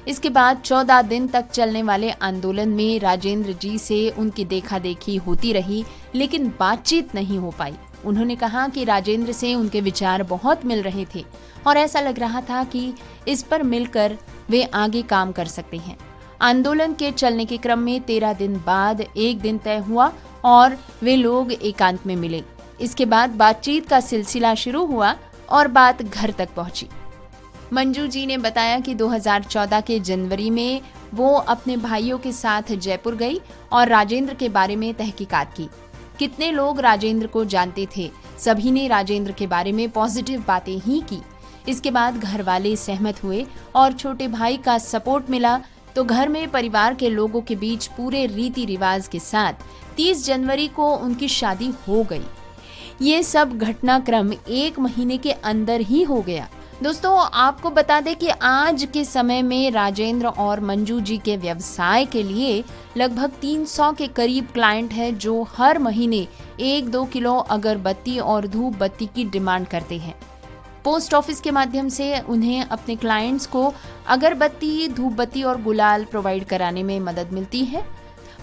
इसके बाद 14 दिन तक चलने वाले आंदोलन में राजेंद्र जी से उनकी देखा देखी होती रही, लेकिन बातचीत नहीं हो पाई। उन्होंने कहा कि राजेंद्र से उनके विचार बहुत मिल रहे थे और ऐसा लग रहा था कि इस पर मिलकर वे आगे काम कर सकते हैं। आंदोलन के चलने के क्रम में 13 दिन बाद एक दिन तय हुआ और वे लोग एकांत में मिले। इसके बाद बातचीत का सिलसिला शुरू हुआ और बात घर तक पहुंची। मंजू जी ने बताया कि 2014 के जनवरी में वो अपने भाइयों के साथ जयपुर गई और राजेंद्र के बारे में तहकीकात की। कितने लोग राजेंद्र को जानते थे, सभी ने राजेंद्र के बारे में पॉजिटिव बातें ही की। इसके बाद घर वाले सहमत हुए और छोटे भाई का सपोर्ट मिला तो घर में परिवार के लोगों के बीच पूरे रीति रिवाज के साथ 30 जनवरी को उनकी शादी हो गई। ये सब घटनाक्रम 1 महीने के अंदर ही हो गया। दोस्तों, आपको बता दें कि आज के समय में राजेंद्र और मंजू जी के व्यवसाय के लिए लगभग 300 के करीब क्लाइंट हैं जो हर महीने 1-2 किलो अगरबत्ती और धूप बत्ती की डिमांड करते हैं। पोस्ट ऑफिस के माध्यम से उन्हें अपने क्लाइंट्स को अगरबत्ती, धूप बत्ती और गुलाल प्रोवाइड कराने में मदद मिलती है।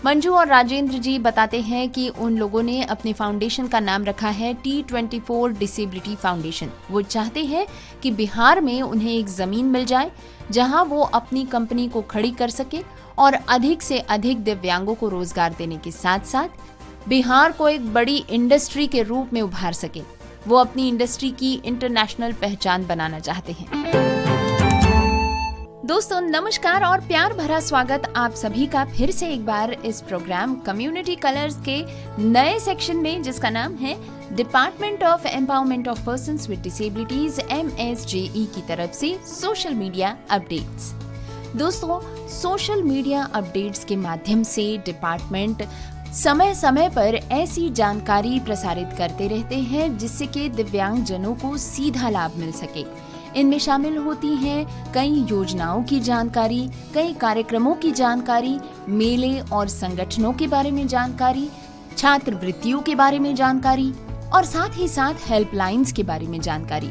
मंजू और राजेंद्र जी बताते हैं कि उन लोगों ने अपने फाउंडेशन का नाम रखा है T24 डिसेबिलिटी फाउंडेशन। वो चाहते हैं कि बिहार में उन्हें एक जमीन मिल जाए जहां वो अपनी कंपनी को खड़ी कर सके और अधिक से अधिक दिव्यांगों को रोजगार देने के साथ साथ बिहार को एक बड़ी इंडस्ट्री के रूप में उभार सके। वो अपनी इंडस्ट्री की इंटरनेशनल पहचान बनाना चाहते हैं। दोस्तों नमस्कार और प्यार भरा स्वागत आप सभी का फिर से एक बार इस प्रोग्राम कम्युनिटी कलर्स के नए सेक्शन में, जिसका नाम है department of empowerment of persons with disabilities MSJE की तरफ से सोशल मीडिया अपडेट्स। दोस्तों, सोशल मीडिया अपडेट्स के माध्यम से डिपार्टमेंट समय समय पर ऐसी जानकारी प्रसारित करते रहते हैं जिससे कि दिव्यांगजनों को सीधा लाभ मिल सके। इनमें शामिल होती हैं कई योजनाओं की जानकारी, कई कार्यक्रमों की जानकारी, मेले और संगठनों के बारे में जानकारी, छात्रवृत्तियों के बारे में जानकारी और साथ ही साथ हेल्पलाइंस के बारे में जानकारी।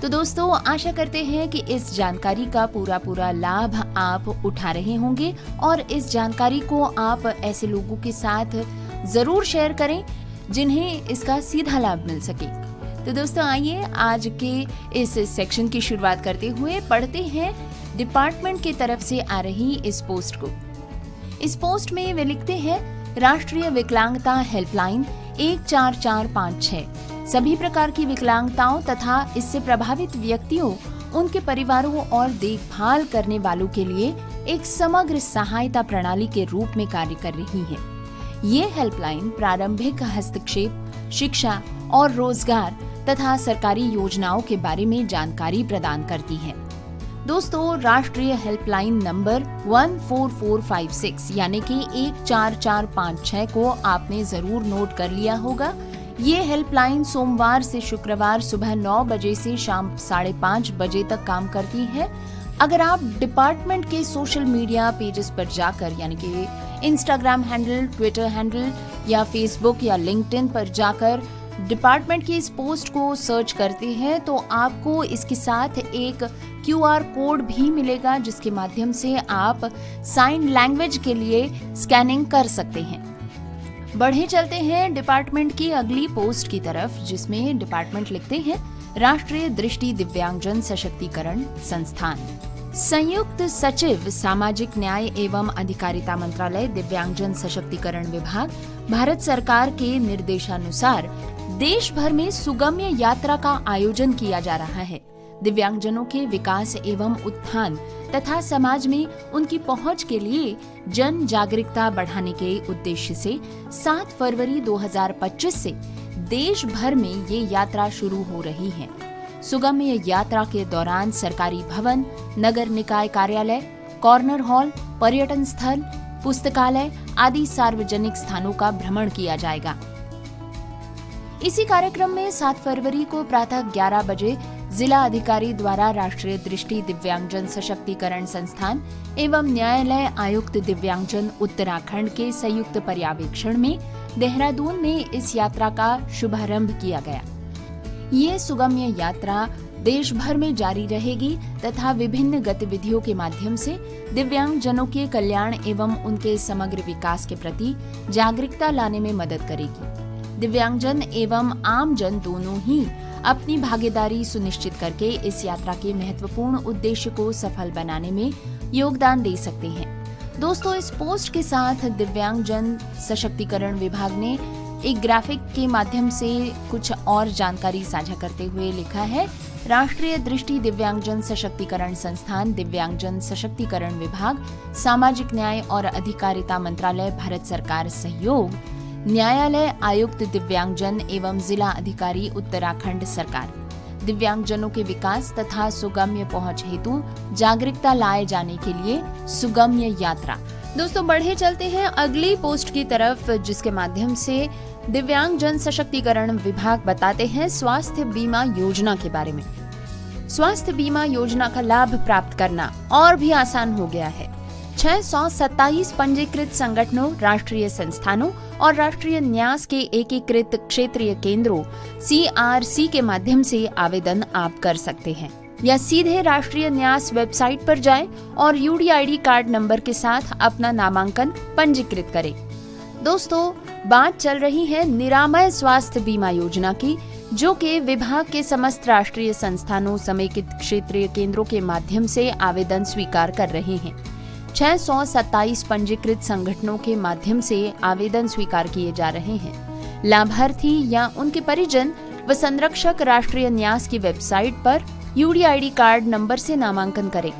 तो दोस्तों, आशा करते हैं कि इस जानकारी का पूरा लाभ आप उठा रहे होंगे और इस जानकारी को आप ऐसे लोगों के साथ जरूर शेयर करें जिन्हें इसका सीधा लाभ मिल सके। तो दोस्तों, आइए आज के इस सेक्शन की शुरुआत करते हुए पढ़ते हैं डिपार्टमेंट की तरफ से आ रही इस पोस्ट को। इस पोस्ट में वे लिखते हैं, राष्ट्रीय विकलांगता हेल्पलाइन 14456 सभी प्रकार की विकलांगताओं तथा इससे प्रभावित व्यक्तियों, उनके परिवारों और देखभाल करने वालों के लिए एक समग्र सहायता प्रणाली के रूप में कार्य कर रही है। ये हेल्पलाइन प्रारंभिक हस्तक्षेप, शिक्षा और रोजगार तथा सरकारी योजनाओं के बारे में जानकारी प्रदान करती है। दोस्तों, राष्ट्रीय हेल्पलाइन नंबर 14456 यानी कि 14456 को आपने जरूर नोट कर लिया होगा। ये हेल्पलाइन सोमवार से शुक्रवार सुबह 9 बजे से शाम 5:30 बजे तक काम करती है। अगर आप डिपार्टमेंट के सोशल मीडिया पेजेस पर जाकर यानी कि इंस्टाग्राम हैंडल, ट्विटर हैंडल या फेसबुक या लिंक्डइन पर जाकर डिपार्टमेंट की इस पोस्ट को सर्च करते हैं तो आपको इसके साथ एक QR कोड भी मिलेगा, जिसके माध्यम से आप साइन लैंग्वेज के लिए स्कैनिंग कर सकते हैं। बढ़े चलते हैं डिपार्टमेंट की अगली पोस्ट की तरफ, जिसमें डिपार्टमेंट लिखते हैं राष्ट्रीय दृष्टि दिव्यांगजन सशक्तिकरण संस्थान। संयुक्त सचिव सामाजिक न्याय एवं अधिकारिता मंत्रालय, दिव्यांगजन सशक्तिकरण विभाग, भारत सरकार के निर्देशानुसार देश भर में सुगम्य यात्रा का आयोजन किया जा रहा है। दिव्यांगजनों के विकास एवं उत्थान तथा समाज में उनकी पहुंच के लिए जन जागरूकता बढ़ाने के उद्देश्य से 7 फरवरी 2025 से देश भर में ये यात्रा शुरू हो रही है। सुगम्य यात्रा के दौरान सरकारी भवन, नगर निकाय कार्यालय, कॉर्नर हॉल, पर्यटन स्थल, पुस्तकालय आदि सार्वजनिक स्थानों का भ्रमण किया जाएगा। इसी कार्यक्रम में 7 फरवरी को प्रातः 11 बजे जिला अधिकारी द्वारा राष्ट्रीय दृष्टि दिव्यांगजन सशक्तिकरण संस्थान एवं न्यायालय आयुक्त दिव्यांगजन उत्तराखंड के संयुक्त पर्यवेक्षण में देहरादून में इस यात्रा का शुभारंभ किया गया। ये सुगम्य यात्रा देश भर में जारी रहेगी तथा विभिन्न गतिविधियों के माध्यम से दिव्यांगजनों के कल्याण एवं उनके समग्र विकास के प्रति जागरूकता लाने में मदद करेगी। दिव्यांगजन एवं आमजन दोनों ही अपनी भागीदारी सुनिश्चित करके इस यात्रा के महत्वपूर्ण उद्देश्य को सफल बनाने में योगदान दे सकते हैं। दोस्तों, इस पोस्ट के साथ दिव्यांगजन सशक्तिकरण विभाग ने एक ग्राफिक के माध्यम से कुछ और जानकारी साझा करते हुए लिखा है, राष्ट्रीय दृष्टि दिव्यांगजन सशक्तिकरण संस्थान, दिव्यांगजन सशक्तिकरण विभाग, सामाजिक न्याय और अधिकारिता मंत्रालय, भारत सरकार सहयोग, न्यायालय आयुक्त दिव्यांगजन एवं जिला अधिकारी उत्तराखंड सरकार। दिव्यांगजनों के विकास तथा सुगम्य पहुंच हेतु जागरूकता लाए जाने के लिए सुगम्य यात्रा। दोस्तों, बढ़े चलते हैं अगली पोस्ट की तरफ, जिसके माध्यम से दिव्यांगजन सशक्तिकरण विभाग बताते हैं स्वास्थ्य बीमा योजना के बारे में। स्वास्थ्य बीमा योजना का लाभ प्राप्त करना और भी आसान हो गया है। 627 पंजीकृत संगठनों, राष्ट्रीय संस्थानों और राष्ट्रीय न्यास के एकीकृत क्षेत्रीय केंद्रों CRC के माध्यम से आवेदन आप कर सकते हैं या सीधे राष्ट्रीय न्यास वेबसाइट पर जाएं और UDID कार्ड नंबर के साथ अपना नामांकन पंजीकृत करें। दोस्तों, बात चल रही है निरामय स्वास्थ्य बीमा योजना की, जो कि विभाग के समस्त राष्ट्रीय संस्थानों, समेकित क्षेत्रीय केंद्रों के माध्यम से आवेदन स्वीकार कर रहे हैं। 627 पंजीकृत संगठनों के माध्यम से आवेदन स्वीकार किए जा रहे हैं। लाभार्थी या उनके परिजन व संरक्षक राष्ट्रीय न्यास की वेबसाइट पर UDID कार्ड नंबर से नामांकन करें।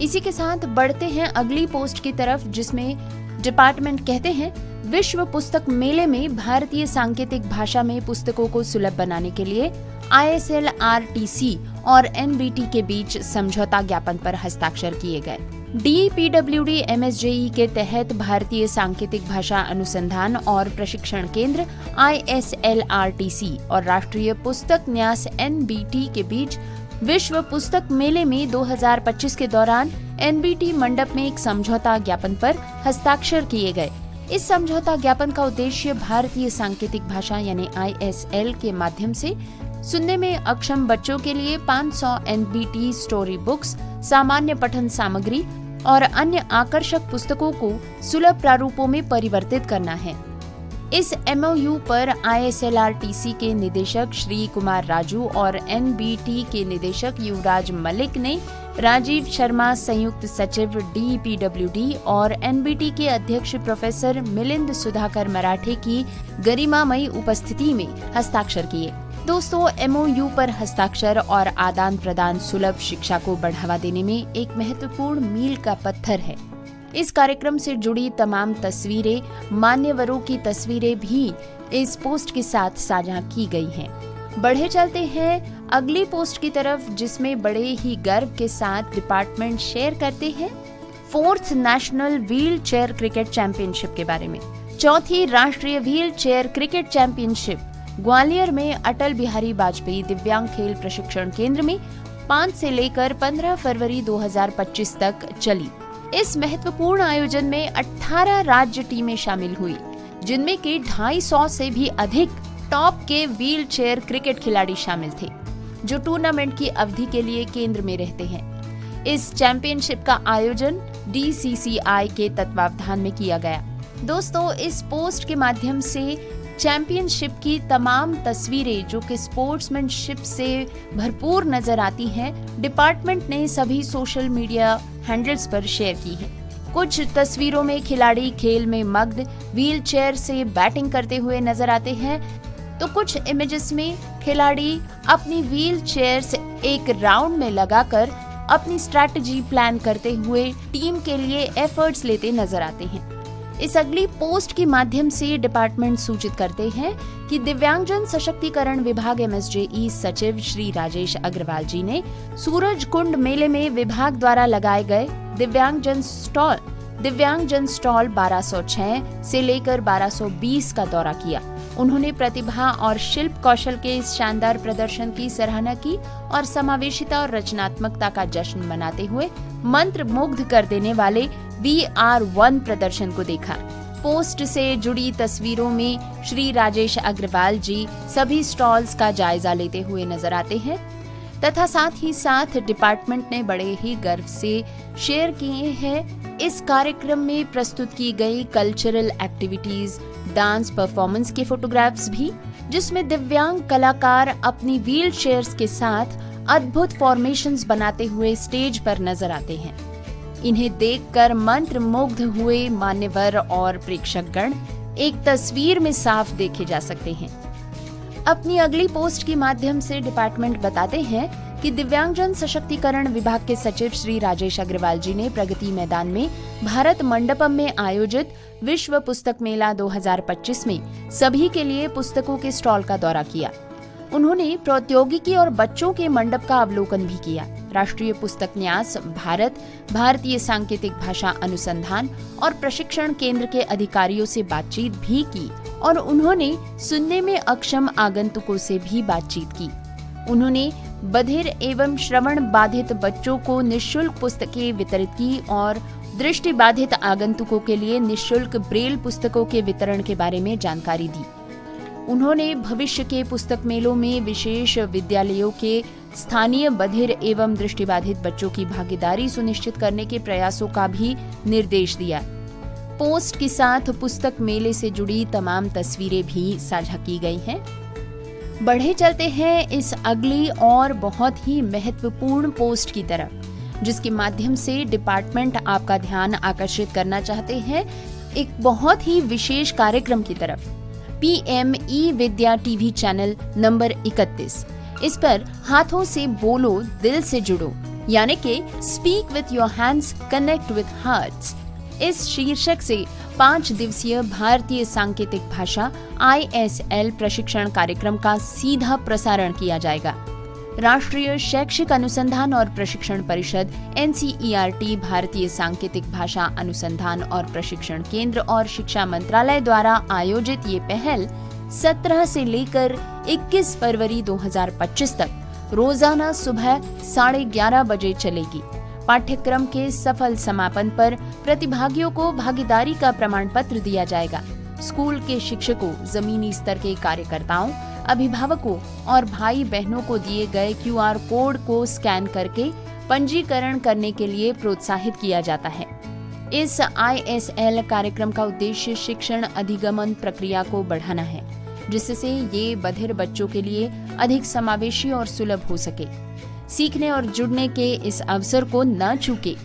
इसी के साथ बढ़ते हैं अगली पोस्ट की तरफ, जिसमें डिपार्टमेंट कहते हैं विश्व पुस्तक मेले में भारतीय सांकेतिक भाषा में पुस्तकों को सुलभ बनाने के लिए ISLRTC और NBT के बीच समझौता ज्ञापन पर हस्ताक्षर किए गए। DPWD MSJE के तहत भारतीय सांकेतिक भाषा अनुसंधान और प्रशिक्षण केंद्र ISLRTC और राष्ट्रीय पुस्तक न्यास NBT के बीच विश्व पुस्तक मेले में 2025 के दौरान NBT मंडप में एक समझौता ज्ञापन पर हस्ताक्षर किए गए। इस समझौता ज्ञापन का उद्देश्य भारतीय सांकेतिक भाषा यानी ISL के माध्यम से सुनने में अक्षम बच्चों के लिए 500 NBT स्टोरी बुक्स, सामान्य पठन सामग्री और अन्य आकर्षक पुस्तकों को सुलभ प्रारूपों में परिवर्तित करना है। इस MOU पर ISLRTC के निदेशक श्री कुमार राजू और NBT के निदेशक युवराज मलिक ने राजीव शर्मा, संयुक्त सचिव DPWD और NBT के अध्यक्ष प्रोफेसर मिलिंद सुधाकर मराठे की गरिमामयी उपस्थिति में हस्ताक्षर किए। दोस्तों, MOU पर हस्ताक्षर और आदान प्रदान सुलभ शिक्षा को बढ़ावा देने में एक महत्वपूर्ण मील का पत्थर है। इस कार्यक्रम से जुड़ी तमाम तस्वीरें, मान्यवरों की तस्वीरें भी इस पोस्ट के साथ साझा की गई हैं। बढ़े चलते हैं अगली पोस्ट की तरफ, जिसमें बड़े ही गर्व के साथ डिपार्टमेंट शेयर करते हैं 4th national wheel chair cricket championship के बारे में। 4थी राष्ट्रीय wheel chair cricket championship Gwalior में अटल बिहारी वाजपेयी दिव्यांग खेल प्रशिक्षण केंद्र में 5 से लेकर 15 फरवरी 2025 तक चली। इस महत्वपूर्ण आयोजन में 18 राज्य टीमें शामिल हुई, जिनमें के 250 से भी अधिक टॉप के व्हील चेयर क्रिकेट खिलाड़ी शामिल थे, जो टूर्नामेंट की अवधि के लिए केंद्र में रहते हैं। इस चैंपियनशिप का आयोजन DCCI के तत्वावधान में किया गया। दोस्तों, इस पोस्ट के माध्यम से चैंपियनशिप की तमाम तस्वीरें जो कि स्पोर्ट्समैनशिप से भरपूर नजर आती हैं, डिपार्टमेंट ने सभी सोशल मीडिया हैंडल्स पर शेयर की हैं। कुछ तस्वीरों में खिलाड़ी खेल में मग्न व्हील चेयर से बैटिंग करते हुए नजर आते हैं, तो कुछ इमेजेस में खिलाड़ी अपनी व्हील चेयर से एक राउंड में लगाकर अपनी स्ट्रैटेजी प्लान करते हुए टीम के लिए एफर्ट्स लेते नजर आते हैं। इस अगली पोस्ट के माध्यम से डिपार्टमेंट सूचित करते हैं कि दिव्यांगजन सशक्तिकरण विभाग MSJE सचिव श्री राजेश अग्रवाल जी ने सूरज कुंड मेले में विभाग द्वारा लगाए गए दिव्यांगजन स्टॉल 1206 से लेकर 1220 का दौरा किया। उन्होंने प्रतिभा और शिल्प कौशल के इस शानदार प्रदर्शन की सराहना की और समावेशिता और रचनात्मकता का जश्न मनाते हुए मंत्र मुग्ध कर देने वाले VR1 प्रदर्शन को देखा। पोस्ट से जुड़ी तस्वीरों में श्री राजेश अग्रवाल जी सभी स्टॉल्स का जायजा लेते हुए नजर आते हैं तथा साथ ही साथ डिपार्टमेंट ने बड़े ही गर्व से शेयर किए हैं इस कार्यक्रम में प्रस्तुत की गई कल्चरल एक्टिविटीज, डांस परफॉर्मेंस के फोटोग्राफ्स भी, जिसमें दिव्यांग कलाकार अपनी व्हील चेयर्स के साथ अद्भुत फॉर्मेशंस बनाते हुए स्टेज पर नजर आते हैं। इन्हें देखकर मंत्र मुग्ध हुए मान्यवर और प्रेक्षकगण एक तस्वीर में साफ देखे जा सकते हैं। अपनी अगली पोस्ट के माध्यम से डिपार्टमेंट बताते हैं कि दिव्यांगजन सशक्तिकरण विभाग के सचिव श्री राजेश अग्रवाल जी ने प्रगति मैदान में भारत मंडपम में आयोजित विश्व पुस्तक मेला 2025 में सभी के लिए पुस्तकों के स्टॉल का दौरा किया। उन्होंने प्रौद्योगिकी और बच्चों के मंडप का अवलोकन भी किया। राष्ट्रीय पुस्तक न्यास भारतीय सांकेतिक भाषा अनुसंधान और प्रशिक्षण केंद्र के अधिकारियों से बातचीत भी की और उन्होंने सुनने में अक्षम आगंतुकों से भी बातचीत की। उन्होंने बधिर एवं श्रवण बाधित बच्चों को निःशुल्क पुस्तकें वितरित की और दृष्टि बाधित आगंतुकों के लिए निःशुल्क ब्रेल पुस्तकों के वितरण के बारे में जानकारी दी। उन्होंने भविष्य के पुस्तक मेलों में विशेष विद्यालयों के स्थानीय बधिर एवं दृष्टिबाधित बच्चों की भागीदारी सुनिश्चित करने के प्रयासों का भी निर्देश दिया। पोस्ट के साथ पुस्तक मेले से जुड़ी तमाम तस्वीरें भी साझा की गई हैं। बढ़े चलते हैं इस अगली और बहुत ही महत्वपूर्ण पोस्ट की तरफ, जिसके माध्यम से डिपार्टमेंट आपका ध्यान आकर्षित करना चाहते हैं एक बहुत ही विशेष कार्यक्रम की तरफ। PM ई-विद्या टीवी चैनल नंबर 31, इस पर हाथों से बोलो दिल से जुड़ो, यानी कि speak with your hands connect with hearts, इस शीर्षक से 5 दिवसीय भारतीय सांकेतिक भाषा ISL प्रशिक्षण कार्यक्रम का सीधा प्रसारण किया जाएगा। राष्ट्रीय शैक्षिक अनुसंधान और प्रशिक्षण परिषद NCERT, भारतीय सांकेतिक भाषा अनुसंधान और प्रशिक्षण केंद्र और शिक्षा मंत्रालय द्वारा आयोजित ये पहल 17 से लेकर 21 फरवरी 2025 तक रोजाना सुबह 11:30 बजे चलेगी। पाठ्यक्रम के सफल समापन पर प्रतिभागियों को भागीदारी का प्रमाण पत्र दिया जाएगा। स्कूल के शिक्षकों, जमीनी स्तर के कार्यकर्ताओं, अभिभावकों और भाई बहनों को दिए गए QR कोड को स्कैन करके पंजीकरण करने के लिए प्रोत्साहित किया जाता है। इस ISL कार्यक्रम का उद्देश्य शिक्षण अधिगमन प्रक्रिया को बढ़ाना है, जिससे ये बधिर बच्चों के लिए अधिक समावेशी और सुलभ हो सके। सीखने और जुड़ने के इस अवसर को न चूके।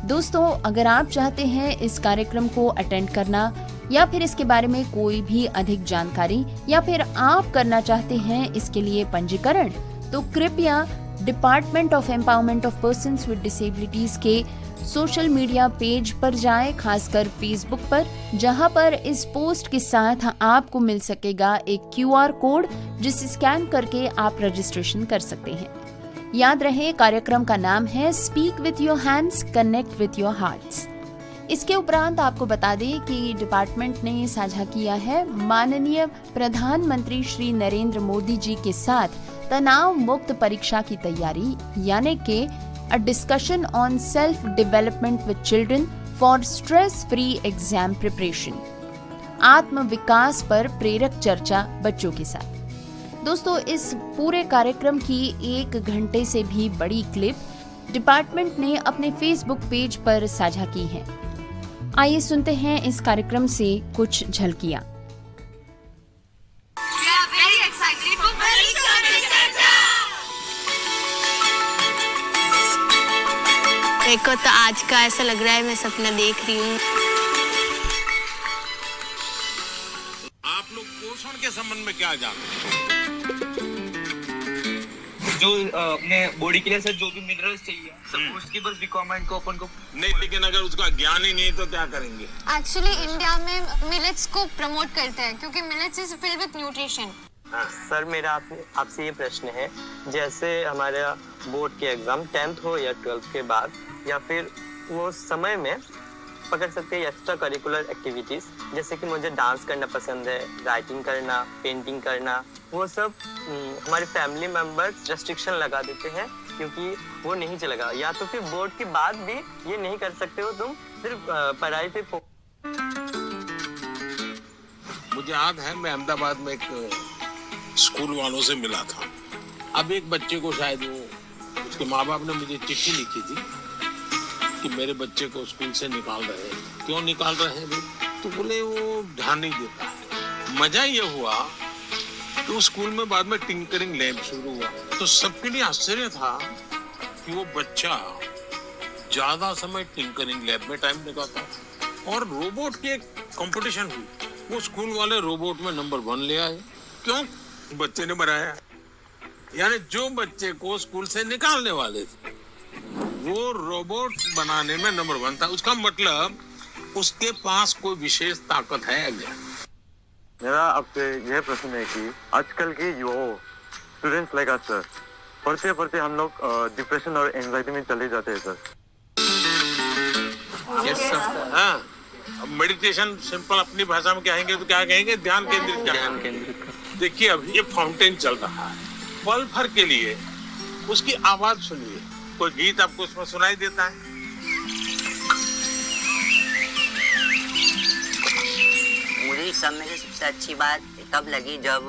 दोस्तों, अगर आप चाहते हैं इस कार्यक्रम को अटेंड करना या फिर इसके बारे में कोई भी अधिक जानकारी या फिर आप करना चाहते हैं इसके लिए पंजीकरण, तो कृपया department of empowerment of persons with disabilities के सोशल मीडिया पेज पर जाएं, खासकर फेसबुक पर, जहां पर इस पोस्ट के साथ आपको मिल सकेगा एक QR कोड, जिसे स्कैन करके आप रजिस्ट्रेशन कर सकते हैं। याद रहे, कार्यक्रम का नाम है speak with your hands, connect with your hearts. इसके उपरांत आपको बता दें कि डिपार्टमेंट ने साझा किया है माननीय प्रधानमंत्री श्री नरेंद्र मोदी जी के साथ तनाव मुक्त परीक्षा की तैयारी, यानी कि a discussion on self development with children for stress free exam preparation, आत्म विकास पर प्रेरक चर्चा बच्चों के साथ। दोस्तों, इस पूरे कार्यक्रम की 1 घंटे से भी बड़ी क्लिप डिपार्टमेंट ने अपने फेसबुक पेज पर साझा की है। आइए सुनते हैं इस कार्यक्रम से कुछ झलकियां। मेरे को तो आज का ऐसा लग रहा है मैं सपना देख रही हूँ। आप लोग पोषण के संबंध में क्या जानते हैं? जो अपने बॉडी के लिए सर जो भी मिनरल्स चाहिए सब उसकी बस रिक्वायरमेंट को अपन को नहीं, लेकिन अगर उसका ज्ञान ही नहीं तो क्या करेंगे? एक्चुअली इंडिया में मिलेट्स को प्रमोट करते हैं क्योंकि millets is filled with nutrition. Sir मेरा आपसे ये प्रश्न है, जैसे हमारा बोर्ड के एग्जाम 10th हो या 12th के बाद या फिर वो समय में पकड़ सकते हैं एक्स्ट्रा करिकुलर एक्टिविटीज, जैसे कि मुझे डांस करना पसंद है, राइटिंग करना, पेंटिंग करना, वो सब हमारे फैमिली मेंबर्स रेस्ट्रिक्शन लगा देते हैं क्योंकि वो नहीं चलेगा, या तो फिर बोर्ड के बाद भी ये नहीं कर सकते हो तुम, सिर्फ पढ़ाई पे मुझे याद है मैं अहमदाबाद में एक स्कूल वालों से मिला था। अब एक बच्चे को शायद वो उसके माँ बाप ने मुझे चिट्ठी लिखी थी कि मेरे बच्चे को स्कूल से निकाल रहे हैं। क्यों निकाल रहे हैं भाई? तो बोले वो ध्यान नहीं देता। मजा ये हुआ तो स्कूल में बाद में टिंकरिंग लैब शुरू हुआ, तो सबके लिए आश्चर्य था कि वो बच्चा ज्यादा समय टिंकरिंग लैब में टाइम लगाता। और रोबोट की एक कंपटीशन हुई, वो स्कूल वाले रोबोट में नंबर 1 ले आए। क्यों? बच्चे ने बनाया। यानी जो बच्चे को स्कूल से निकालने वाले थे वो रोबोट बनाने में नंबर 1 था। उसका मतलब उसके पास कोई विशेष ताकत है क्या? मेरा आपसे यह प्रश्न है कि आजकल के युवाओं स्टूडेंट्स लाइक अस सर, पढ़ते पढ़ते हम लोग डिप्रेशन और एंजाइटी में चले जाते हैं सर। Yes sir. हाँ, मेडिटेशन सिंपल अपनी भाषा में कहेंगे तो क्या कहेंगे? ध्यान केंद्रित। देखिए अभी ये फाउंटेन चल रहा है, पल भर के लिए उसकी आवाज सुनिए। कोई गीत आपको उसमें सुनाई देता है? मुझे इस सब में से सबसे अच्छी बात तब लगी जब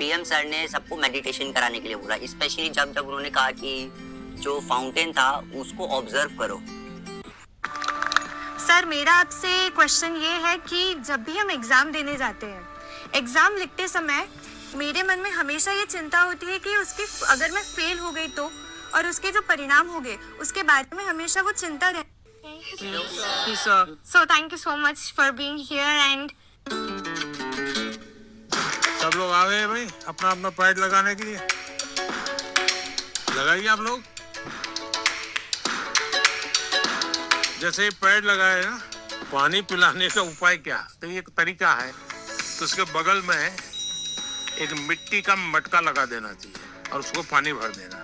PM सर ने सबको मेडिटेशन कराने के लिए बोला, स्पेशली जब उन्होंने कहा कि जो फाउंटेन था उसको ऑब्जर्व करो। सर मेरा आपसे क्वेश्चन ये है कि जब भी हम एग्जाम देने जाते हैं, एग्जाम लिखते समय मेरे मन में हमेशा ये चिंता होती है कि उसकी अगर मैं फेल हो गई तो, और उसके जो परिणाम हो गए उसके बारे में हमेशा वो चिंता रहती है। So thank you so much for being here and सब लोग आ गए भाई अपना अपना पैड लगाने के लिए। लगाइए आप लोग। जैसे ही पैड लगाए ना, पानी पिलाने का उपाय क्या? तो एक तरीका है, तो उसके बगल में एक मिट्टी का मटका लगा देना चाहिए और उसको पानी भर देना।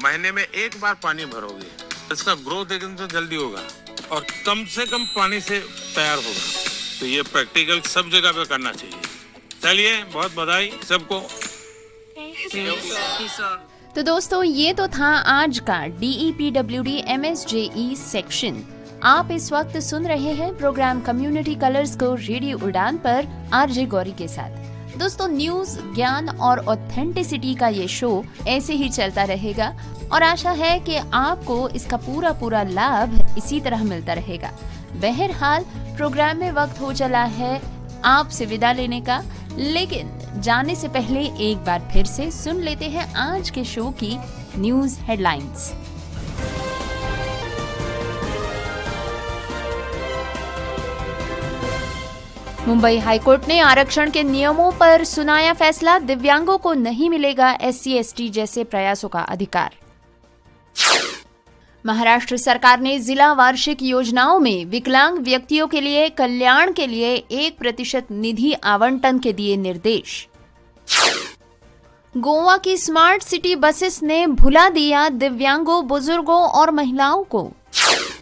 महीने में 1 बार पानी भरोगे, इसका ग्रोथ एकदम से जल्दी होगा और कम से कम पानी से तैयार होगा। तो ये प्रैक्टिकल सब जगह पे करना चाहिए। चलिए, बहुत बधाई सबको। तो दोस्तों, ये तो था आज का DEPWD MSJE सेक्शन। आप इस वक्त सुन रहे हैं प्रोग्राम कम्युनिटी कलर्स को रेडियो उड़ान पर RJ गौरी के साथ। दोस्तों, न्यूज, ज्ञान और ऑथेंटिसिटी का ये शो ऐसे ही चलता रहेगा और आशा है कि आपको इसका पूरा लाभ इसी तरह मिलता रहेगा। बहरहाल प्रोग्राम में वक्त हो चला है आपसे विदा लेने का, लेकिन जाने से पहले एक बार फिर से सुन लेते हैं आज के शो की न्यूज हेडलाइंस। मुंबई हाईकोर्ट ने आरक्षण के नियमों पर सुनाया फैसला, दिव्यांगों को नहीं मिलेगा SC/ST जैसे प्रयासों का अधिकार। महाराष्ट्र सरकार ने जिला वार्षिक योजनाओं में विकलांग व्यक्तियों के लिए कल्याण के लिए 1% निधि आवंटन के दिए निर्देश। गोवा की स्मार्ट सिटी बसेस ने भुला दिया दिव्यांगों, बुजुर्गों और महिलाओं को।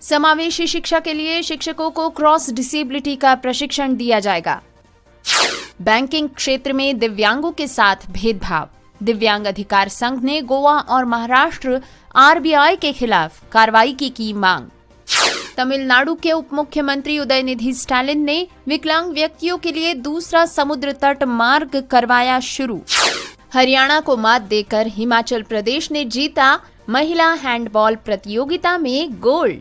समावेशी शिक्षा के लिए शिक्षकों को क्रॉस डिसेबिलिटी का प्रशिक्षण दिया जाएगा। बैंकिंग क्षेत्र में दिव्यांगों के साथ भेदभाव। दिव्यांग अधिकार संघ ने गोवा और महाराष्ट्र आरबीआई के खिलाफ कार्रवाई की मांग। तमिलनाडु के उप मुख्यमंत्री उदयनिधि स्टालिन ने विकलांग व्यक्तियों के लिए दूसरा समुद्र तट मार्ग करवाया शुरू। हरियाणा को मात देकर हिमाचल प्रदेश ने जीता महिला हैंडबॉल प्रतियोगिता में गोल्ड।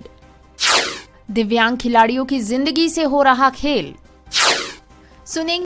दिव्यांग खिलाड़ियों की जिंदगी से हो रहा खेल। सुनेंगे